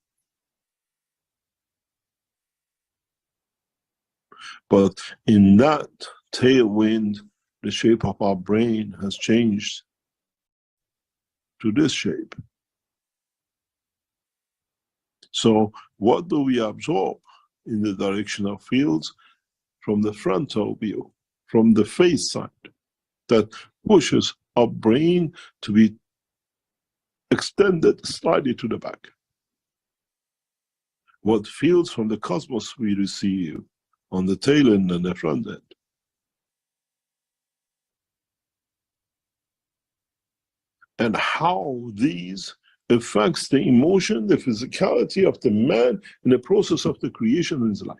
But in that tailwind, the shape of our brain has changed to this shape. So what do we absorb in the direction of fields? From the frontal view, from the face side, that pushes our brain to be extended slightly to the back. What fields from the cosmos we receive on the tail end and the front end. And how these affects the emotion, the physicality of the man in the process of the creation of his life.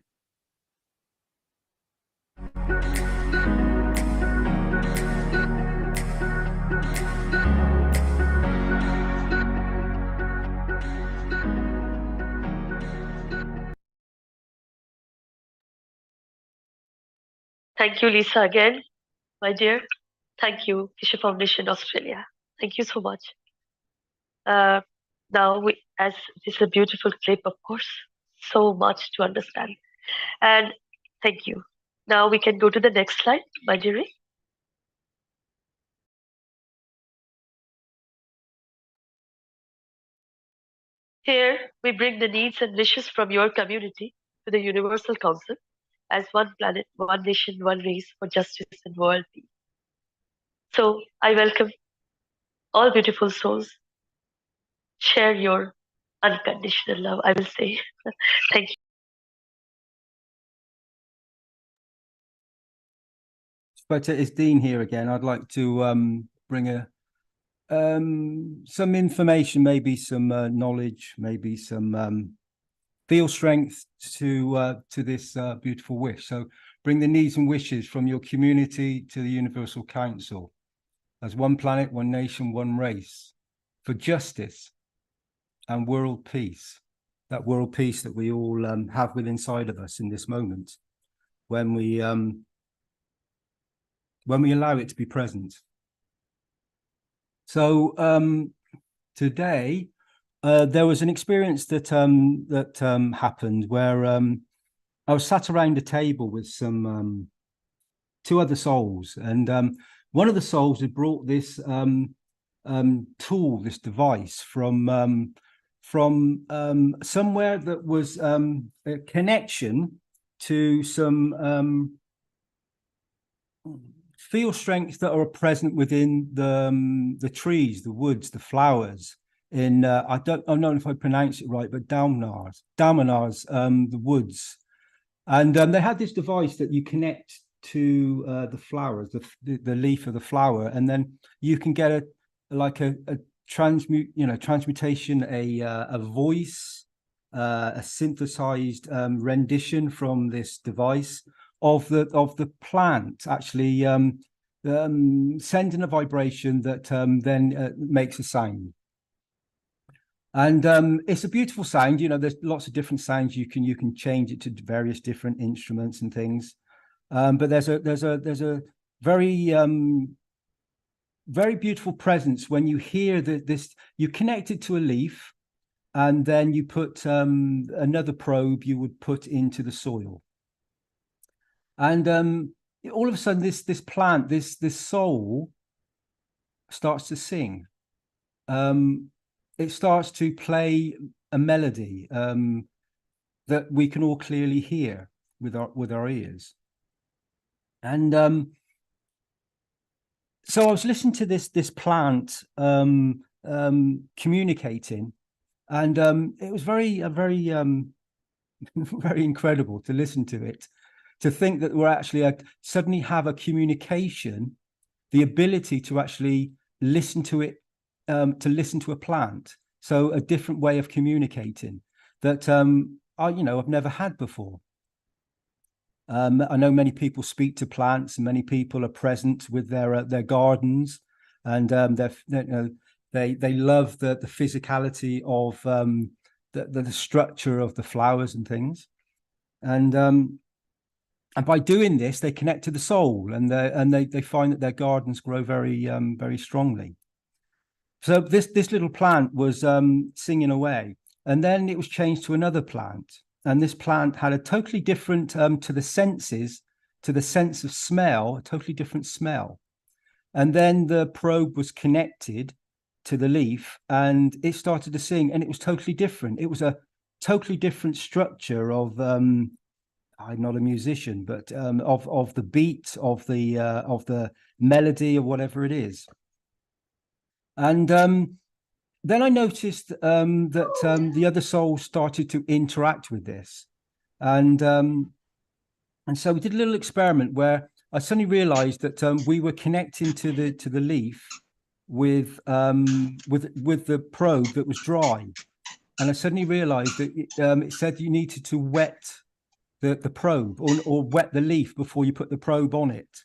Thank you, Lisa, again, my dear. Thank you, Keshe Foundation Australia. Thank you so much. Now, as this is a beautiful clip, of course, so much to understand. And thank you. Now we can go to the next slide, my dear. Here, we bring the needs and wishes from your community to the Universal Council as one planet, one nation, one race for justice and world peace. So I welcome all beautiful souls. Share your unconditional love, I will say. Thank you. but it's Dean here again. I'd like to bring some information, maybe some knowledge, maybe some feel strength to this beautiful wish. So bring the needs and wishes from your community to the Universal Council as one planet, one nation, one race, for justice and world peace. That world peace that we all have within inside of us in this moment, when we allow it to be present. So today there was an experience that happened where I was sat around a table with some two other souls, and one of the souls had brought this tool, this device from somewhere that was a connection to some feel strengths that are present within the trees, the woods, the flowers. In I don't know if I pronounce it right, but Dalmanars, the woods, and they had this device that you connect to the flowers, the leaf of the flower, and then you can get a transmutation, a voice, a synthesized rendition from this device of the plant, actually sending a vibration that then makes a sound. And it's a beautiful sound. You know, there's lots of different sounds. You can change it to various different instruments and things. But there's a very very beautiful presence when you hear this. You connect it to a leaf, and then you put another probe you would put into the soil. And all of a sudden, this plant, this soul, starts to sing. It starts to play a melody that we can all clearly hear with our ears. And so I was listening to this plant communicating, and it was very very incredible to listen to it, to think that we're actually suddenly have a communication, the ability to actually listen to it, to listen to a plant. So a different way of communicating that I've never had before. I know many people speak to plants, and many people are present with their gardens, and they love the physicality of the structure of the flowers and things, and by doing this, they connect to the soul, and they find that their gardens grow very very strongly. So this little plant was singing away, and then it was changed to another plant. And this plant had a totally different, to the senses, to the sense of smell, a totally different smell. And then the probe was connected to the leaf, and it started to sing, and it was totally different. It was a totally different structure of, I'm not a musician, but of the beat, of the melody, or whatever it is. And then I noticed that the other souls started to interact with this, and so we did a little experiment where I suddenly realized that we were connecting to the leaf with the probe that was dry, and I suddenly realized that it said you needed to wet the probe or wet the leaf before you put the probe on it.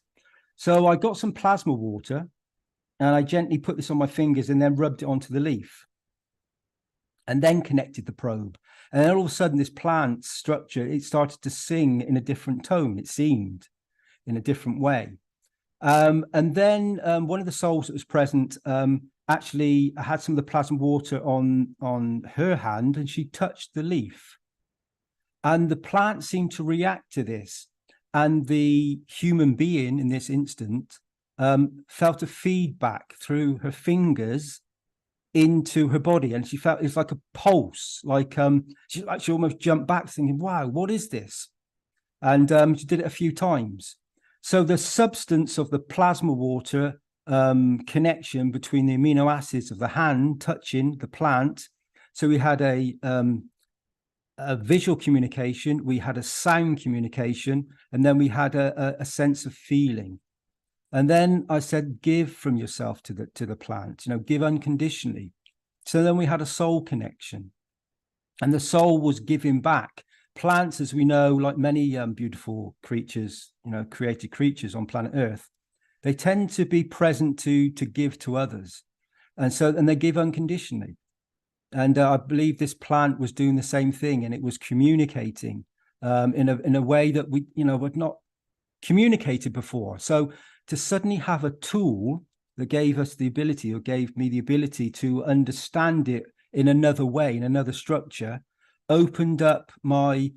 So I got some plasma water, and I gently put this on my fingers and then rubbed it onto the leaf, and then connected the probe. And then all of a sudden, this plant structure, it started to sing in a different tone. It seemed in a different way. And then one of the souls that was present actually had some of the plasma water on her hand, and she touched the leaf. And the plant seemed to react to this. And the human being in this instant felt a feedback through her fingers into her body, and she felt it's like a pulse, like she almost jumped back thinking, wow, what is this? And she did it a few times. So the substance of the plasma water connection between the amino acids of the hand touching the plant, so we had a visual communication, we had a sound communication, and then we had a sense of feeling. And then I said, give from yourself to the plant, give unconditionally. So then we had a soul connection, and the soul was giving back. Plants, as we know, like many beautiful creatures, created creatures on planet Earth, they tend to be present to give to others. And they give unconditionally. And I believe this plant was doing the same thing, and it was communicating in a way that we, had not communicated before. So to suddenly have a tool that gave us the ability, or gave me the ability to understand it in another way, in another structure, opened up my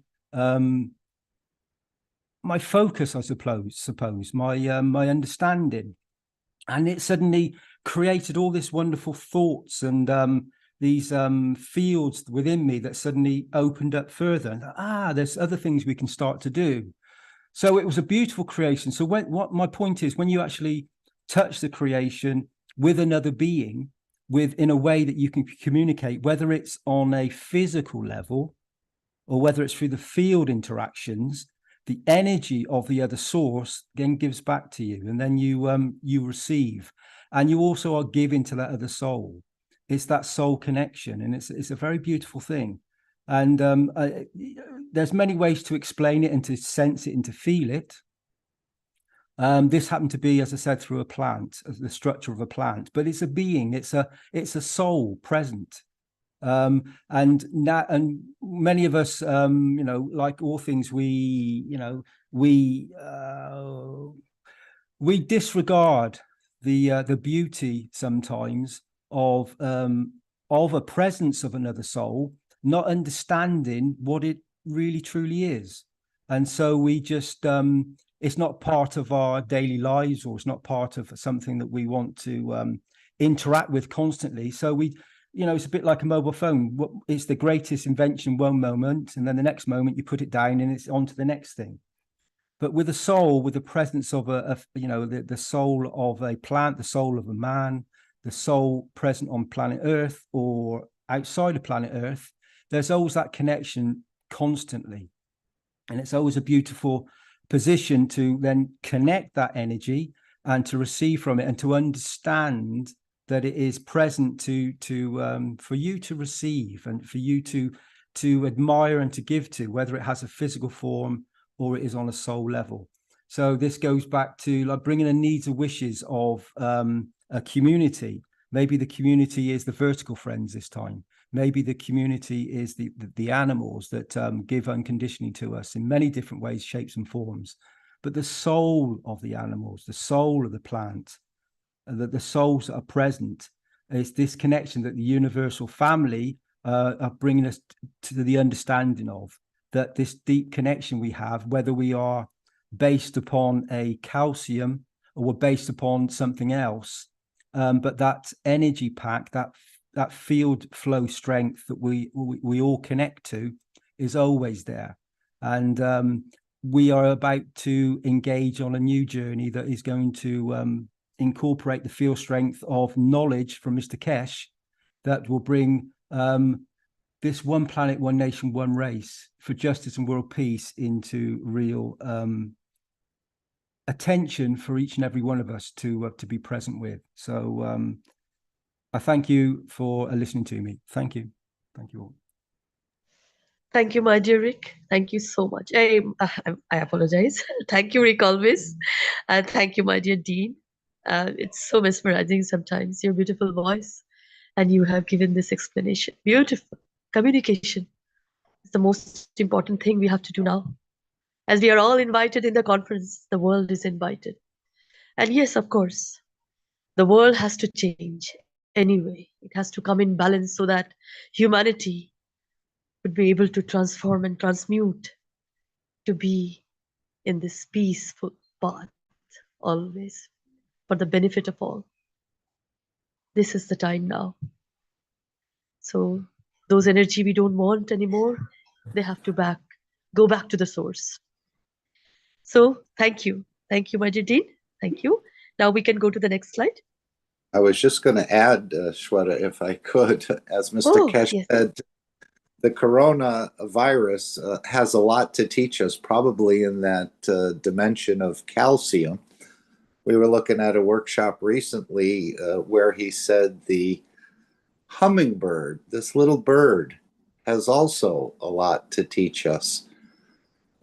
my focus, I suppose, my understanding, and it suddenly created all this wonderful thoughts and these fields within me that suddenly opened up further. And there's other things we can start to do. So it was a beautiful creation. So what my point is, when you actually touch the creation with another being, in a way that you can communicate, whether it's on a physical level or whether it's through the field interactions, the energy of the other source then gives back to you, and then you receive, and you also are giving to that other soul. It's that soul connection, and it's a very beautiful thing. And there's many ways to explain it and to sense it and to feel it. This happened to be, as I said, through a plant, the structure of a plant, but it's a being, it's a soul present. And many of us, like all things, we disregard the beauty sometimes of a presence of another soul, not understanding what it really truly is. And so we just it's not part of our daily lives, or it's not part of something that we want to interact with constantly. So it's a bit like a mobile phone. It's the greatest invention one moment, and then the next moment you put it down and it's on to the next thing. But with a soul, with the presence of the soul of a plant, the soul of a man, the soul present on planet Earth or outside of planet Earth, there's always that connection constantly. And it's always a beautiful position to then connect that energy and to receive from it, and to understand that it is present for you to receive, and for you to admire and to give to, whether it has a physical form or it is on a soul level. So this goes back to like bringing the needs and wishes of a community. Maybe the community is the vertical friends this time. Maybe the community is the animals that give unconditionally to us in many different ways, shapes and forms. But the soul of the animals, the soul of the plant, the souls that are present, is this connection that the universal family are bringing us to the understanding of, that this deep connection we have, whether we are based upon a calcium or we're based upon something else, but that energy pack, that field flow strength that we all connect to is always there. And we are about to engage on a new journey that is going to incorporate the field strength of knowledge from Mr. Keshe, that will bring this one planet, one nation, one race for justice and world peace into real attention for each and every one of us to be present with. So I thank you for listening to me. Thank you. Thank you all. Thank you, my dear Rick. Thank you so much. I apologize. Thank you, Rick, always. And thank you, my dear Dean. It's so mesmerizing sometimes, your beautiful voice. And you have given this explanation. Beautiful. Communication is the most important thing we have to do now. As we are all invited in the conference, the world is invited. And yes, of course, the world has to change anyway. It has to come in balance so that humanity would be able to transform and transmute to be in this peaceful path always for the benefit of all. This is the time now. So those energy we don't want anymore, they have to go back to the source. So thank you. Thank you, my dear Dean. Thank you. Now we can go to the next slide. I was just going to add, Shweta, if I could, as Mr. Keshe said, the coronavirus has a lot to teach us, probably in that dimension of calcium. we were looking at a workshop recently where he said the hummingbird, this little bird, has also a lot to teach us.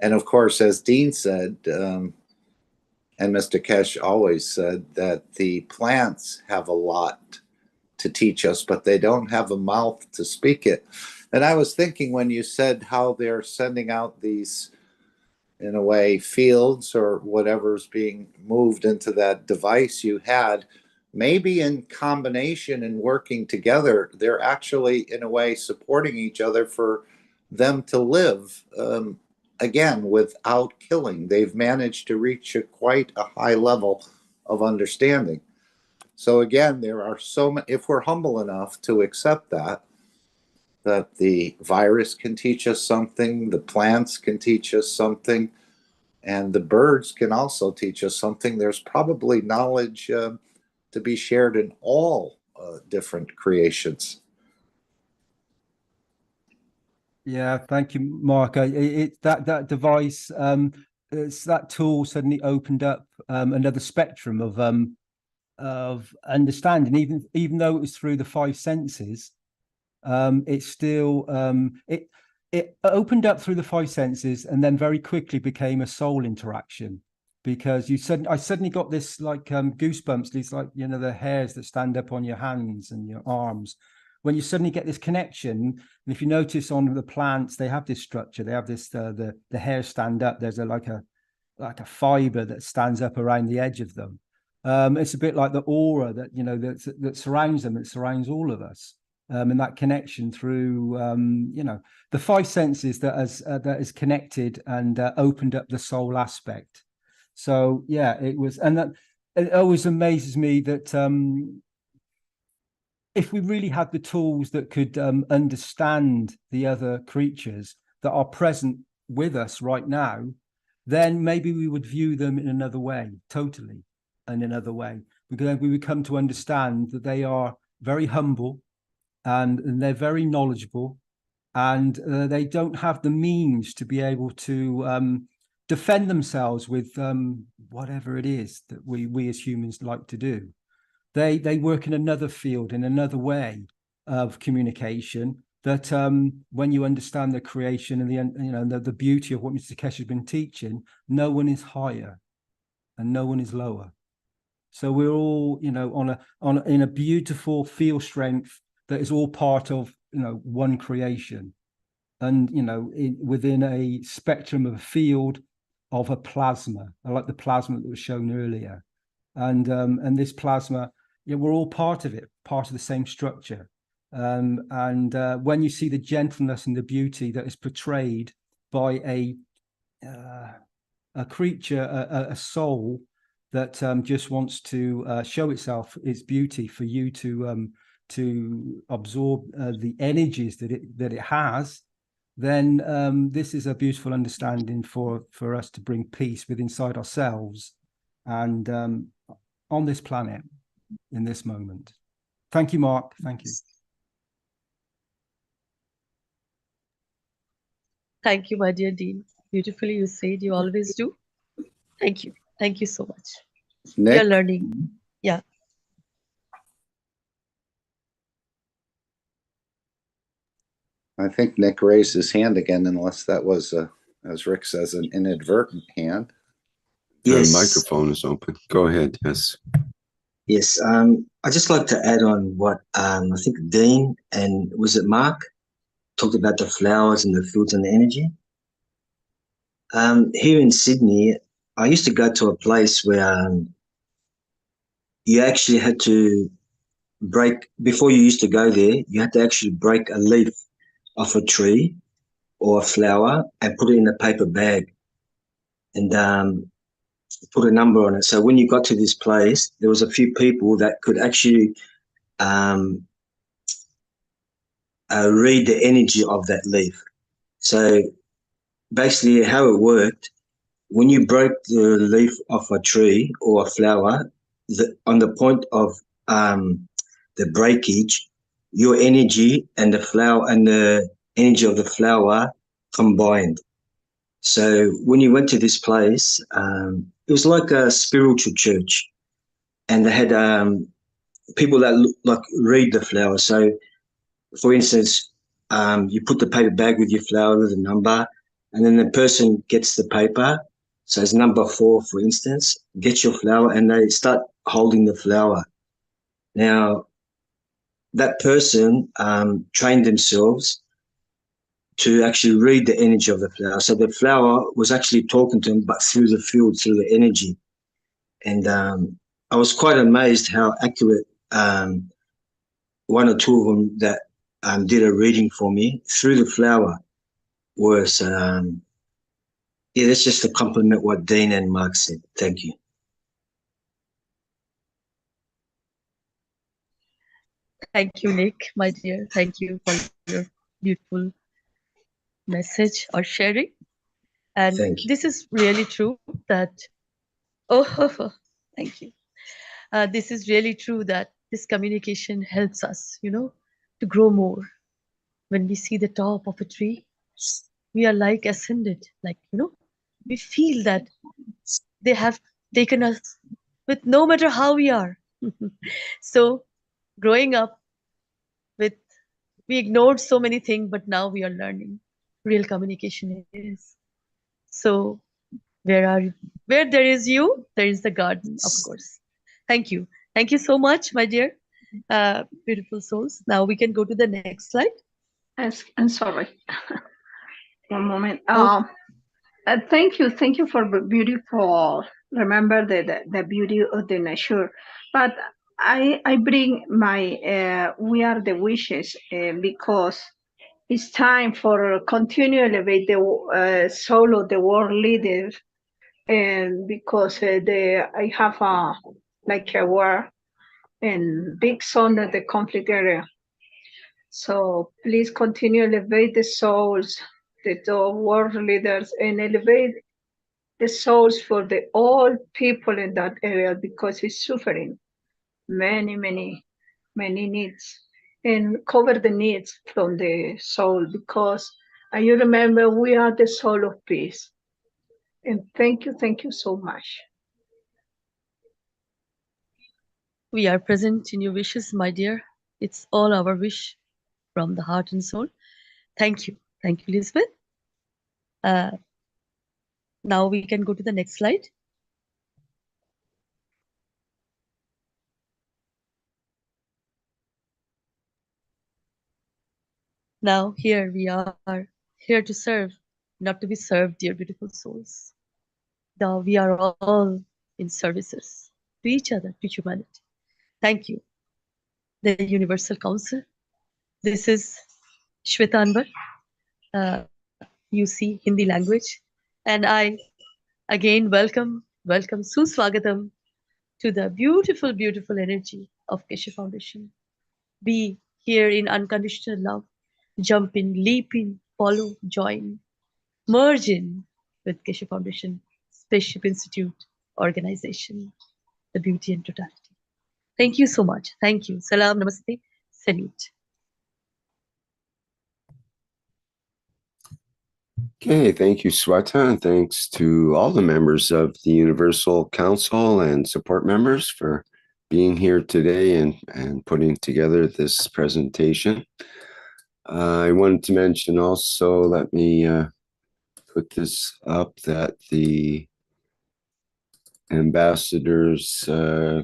And of course, as Dean said, and Mr. Keshe always said, that the plants have a lot to teach us, but they don't have a mouth to speak it. And I was thinking when you said how they're sending out these, in a way, fields or whatever's being moved into that device you had, maybe in combination and working together, they're actually, in a way, supporting each other for them to live, again, without killing. They've managed to reach quite a high level of understanding. So again, there are so many, if we're humble enough to accept that the virus can teach us something, the plants can teach us something, and the birds can also teach us something. There's probably knowledge to be shared in all different creations. Yeah, thank you, Mark. That device, it's that tool suddenly opened up another spectrum of understanding. Even though it was through the five senses, it still it opened up through the five senses, and then very quickly became a soul interaction, because I suddenly got this like goosebumps, these, like, you know, the hairs that stand up on your hands and your arms when you suddenly get this connection. And if you notice on the plants, they have this structure, they have this the hairs stand up, there's like a fiber that stands up around the edge of them. It's a bit like the aura that, you know, that surrounds them, that surrounds all of us. And that connection through, you know, the five senses that is connected and opened up the soul aspect. So yeah, it was, and that it always amazes me that if we really had the tools that could understand the other creatures that are present with us right now, then maybe we would view them in another way, totally in another way, because we would come to understand that they are very humble, and they're very knowledgeable, and they don't have the means to be able to defend themselves with whatever it is that we as humans like to do. They work in another field, in another way of communication, that when you understand the creation and the beauty of what Mr. Keshe has been teaching, no one is higher and no one is lower. So we're all, you know, in a beautiful field strength that is all part of, you know, one creation, and, you know, within a spectrum of a field of a plasma. I like the plasma that was shown earlier, and this plasma, yeah, we're all part of it, part of the same structure. And when you see the gentleness and the beauty that is portrayed by a creature, a soul that just wants to show itself, its beauty, for you to absorb the energies that it has, then this is a beautiful understanding for us to bring peace within inside ourselves and on this planet in this moment. Thank you, Mark. Thank you. Thank you, my dear Dean. Beautifully you said, you always do. Thank you. Thank you so much. Nick? We are learning. Yeah. I think Nick raised his hand again, unless that was, as Rick says, an inadvertent hand. Yes. The microphone is open. Go ahead. Yes. Yes. I'd just like to add on what I think Dean and was it Mark talked about, the flowers and the fields and the energy. Here in Sydney, I used to go to a place where you actually had to break, before you used to go there, you had to actually break a leaf off a tree or a flower and put it in a paper bag and put a number on it. So when you got to this place, there was a few people that could actually read the energy of that leaf. So basically how it worked, when you broke the leaf off a tree or a flower, on the point of the breakage, your energy and the flower and the energy of the flower combined. So when you went to this place, it was like a spiritual church, and they had people that read the flower. So, for instance, you put the paper bag with your flower with a number, and then the person gets the paper. So it's number 4, for instance, gets your flower, and they start holding the flower. Now, that person trained themselves to actually read the energy of the flower. So the flower was actually talking to them, but through the field, through the energy. And I was quite amazed how accurate one or two of them that did a reading for me through the flower was, yeah, that's just to compliment what Dean and Mark said. Thank you. Thank you, Nick, my dear. Thank you for your beautiful message or sharing. And this is really true that, thank you. This is really true that this communication helps us, to grow more. When we see the top of a tree, we are like ascended, like, we feel that they have taken us with no matter how we are. So growing up with, we ignored so many things, but now we are learning real communication is. So where there is you, there is the garden, of course. Thank you. Thank you so much, my dear, beautiful souls. Now we can go to the next slide. I'm sorry. One moment. Thank you for the beautiful. Remember the beauty of the nature, but I bring my we are the wishes because it's time for continue elevate the soul of the world leaders, and because I have a war and big son of the conflict area. So please continue elevate the souls, the world leaders, and elevate the souls for the all people in that area because it's suffering many needs, and cover the needs from the soul because you remember we are the soul of peace. And thank you so much. We are present in your wishes, my dear. It's all our wish from the heart and soul. Thank you. Thank you, Elizabeth. Now we can go to the next slide. Now here we are, here to serve, not to be served, dear beautiful souls. Now we are all in services to each other, to humanity. Thank you. The Universal Council. This is Shweta Anwar, UC Hindi language. And I again welcome Suswagatam to the beautiful, beautiful energy of Keshe Foundation. Be here in unconditional love, jump in, leap in, follow, join, merge in with Keshe Foundation, Spaceship Institute organization, the beauty and totality. Thank you so much. Thank you. Salam, namaste, salute. Okay, thank you, Sweta, and thanks to all the members of the Universal Council and support members for being here today and putting together this presentation. I wanted to mention also, let me put this up, that the Ambassadors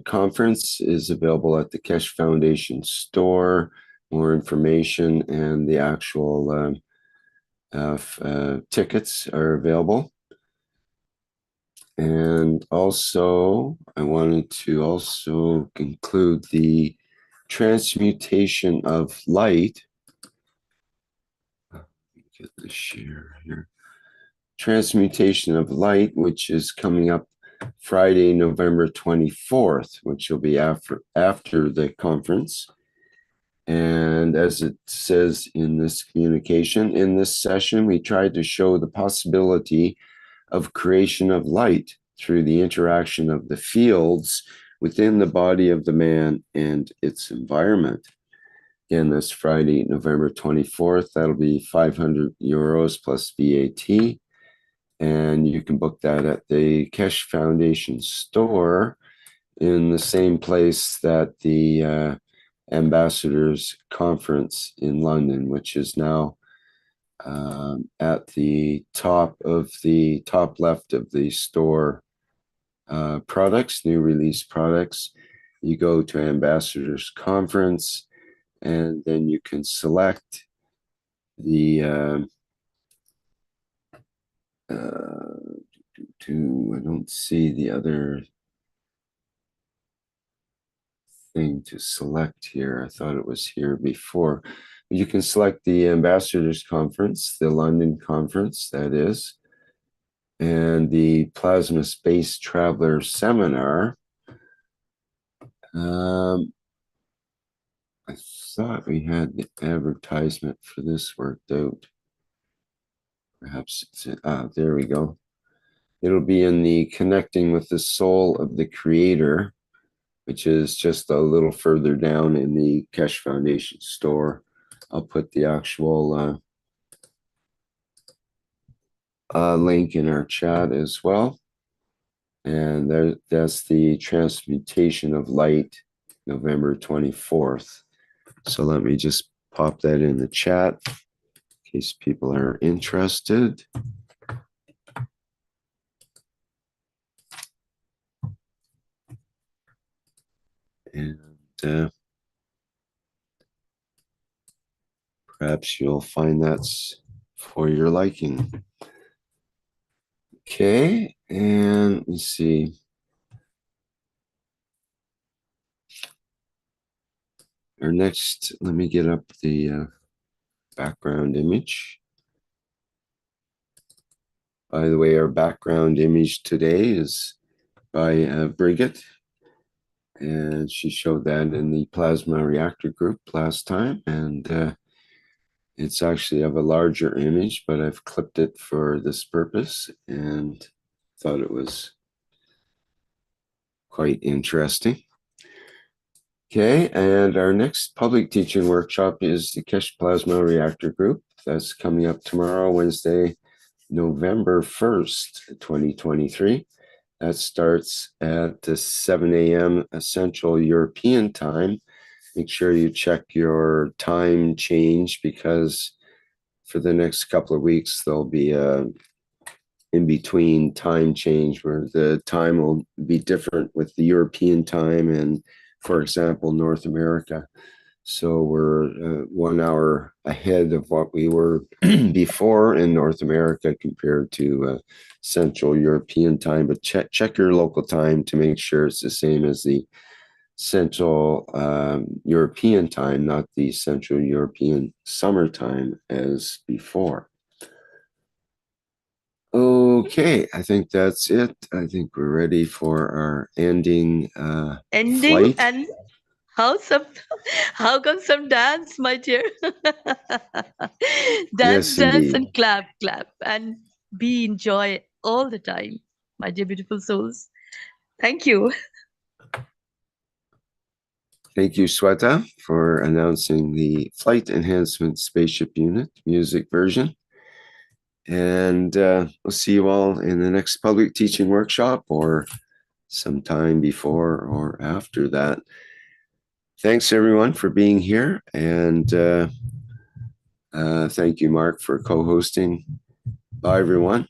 Conference is available at the Keshe Foundation store. More information and the actual tickets are available. And also, I wanted to also conclude the transmutation of light. Get the share here. Transmutation of light, which is coming up Friday, November 24th, which will be after the conference. And as it says in this communication, in this session, we tried to show the possibility of creation of light through the interaction of the fields within the body of the man and its environment. Again, this Friday, November 24th, that'll be €500 plus VAT. And you can book that at the Keshe Foundation store in the same place that the Ambassadors Conference in London, which is now at the top left of the store products, new release products. You go to Ambassadors Conference, and then you can select the I don't see the other thing to select here. I thought it was here before. You can select the Ambassadors Conference, the London conference, that is, and the Plasma Space Traveler Seminar. I thought we had the advertisement for this worked out. Perhaps it's there we go. It'll be in the Connecting with the Soul of the Creator, which is just a little further down in the Keshe Foundation store. I'll put the actual link in our chat as well. And that's the Transmutation of Light, November 24th. So let me just pop that in the chat in case people are interested. And perhaps you'll find that's for your liking. Okay, and let me see. Our next, let me get up the background image. By the way, our background image today is by Brigitte, and she showed that in the plasma reactor group last time, and it's actually of a larger image, but I've clipped it for this purpose and thought it was quite interesting. Okay, and our next public teaching workshop is the Keshe Plasma Reactor Group. That's coming up tomorrow, Wednesday, November 1st, 2023. That starts at 7 a.m. Central European time. Make sure you check your time change, because for the next couple of weeks, there'll be a in-between time change where the time will be different with the European time and, for example, North America. So we're 1 hour ahead of what we were before in North America compared to Central European time. But check your local time to make sure it's the same as the Central European time, not the Central European summertime as before. Okay, I think that's it. I think we're ready for our ending flight. And how come some dance, my dear? Dance, Yes, dance, indeed. and clap, clap, and be enjoy all the time, my dear beautiful souls. Thank you. Thank you, Sweta, for announcing the Flight Enhancement Spaceship Unit music version. And we'll see you all in the next public teaching workshop or sometime before or after that. Thanks, everyone, for being here. And thank you, Mark, for co-hosting. Bye, everyone.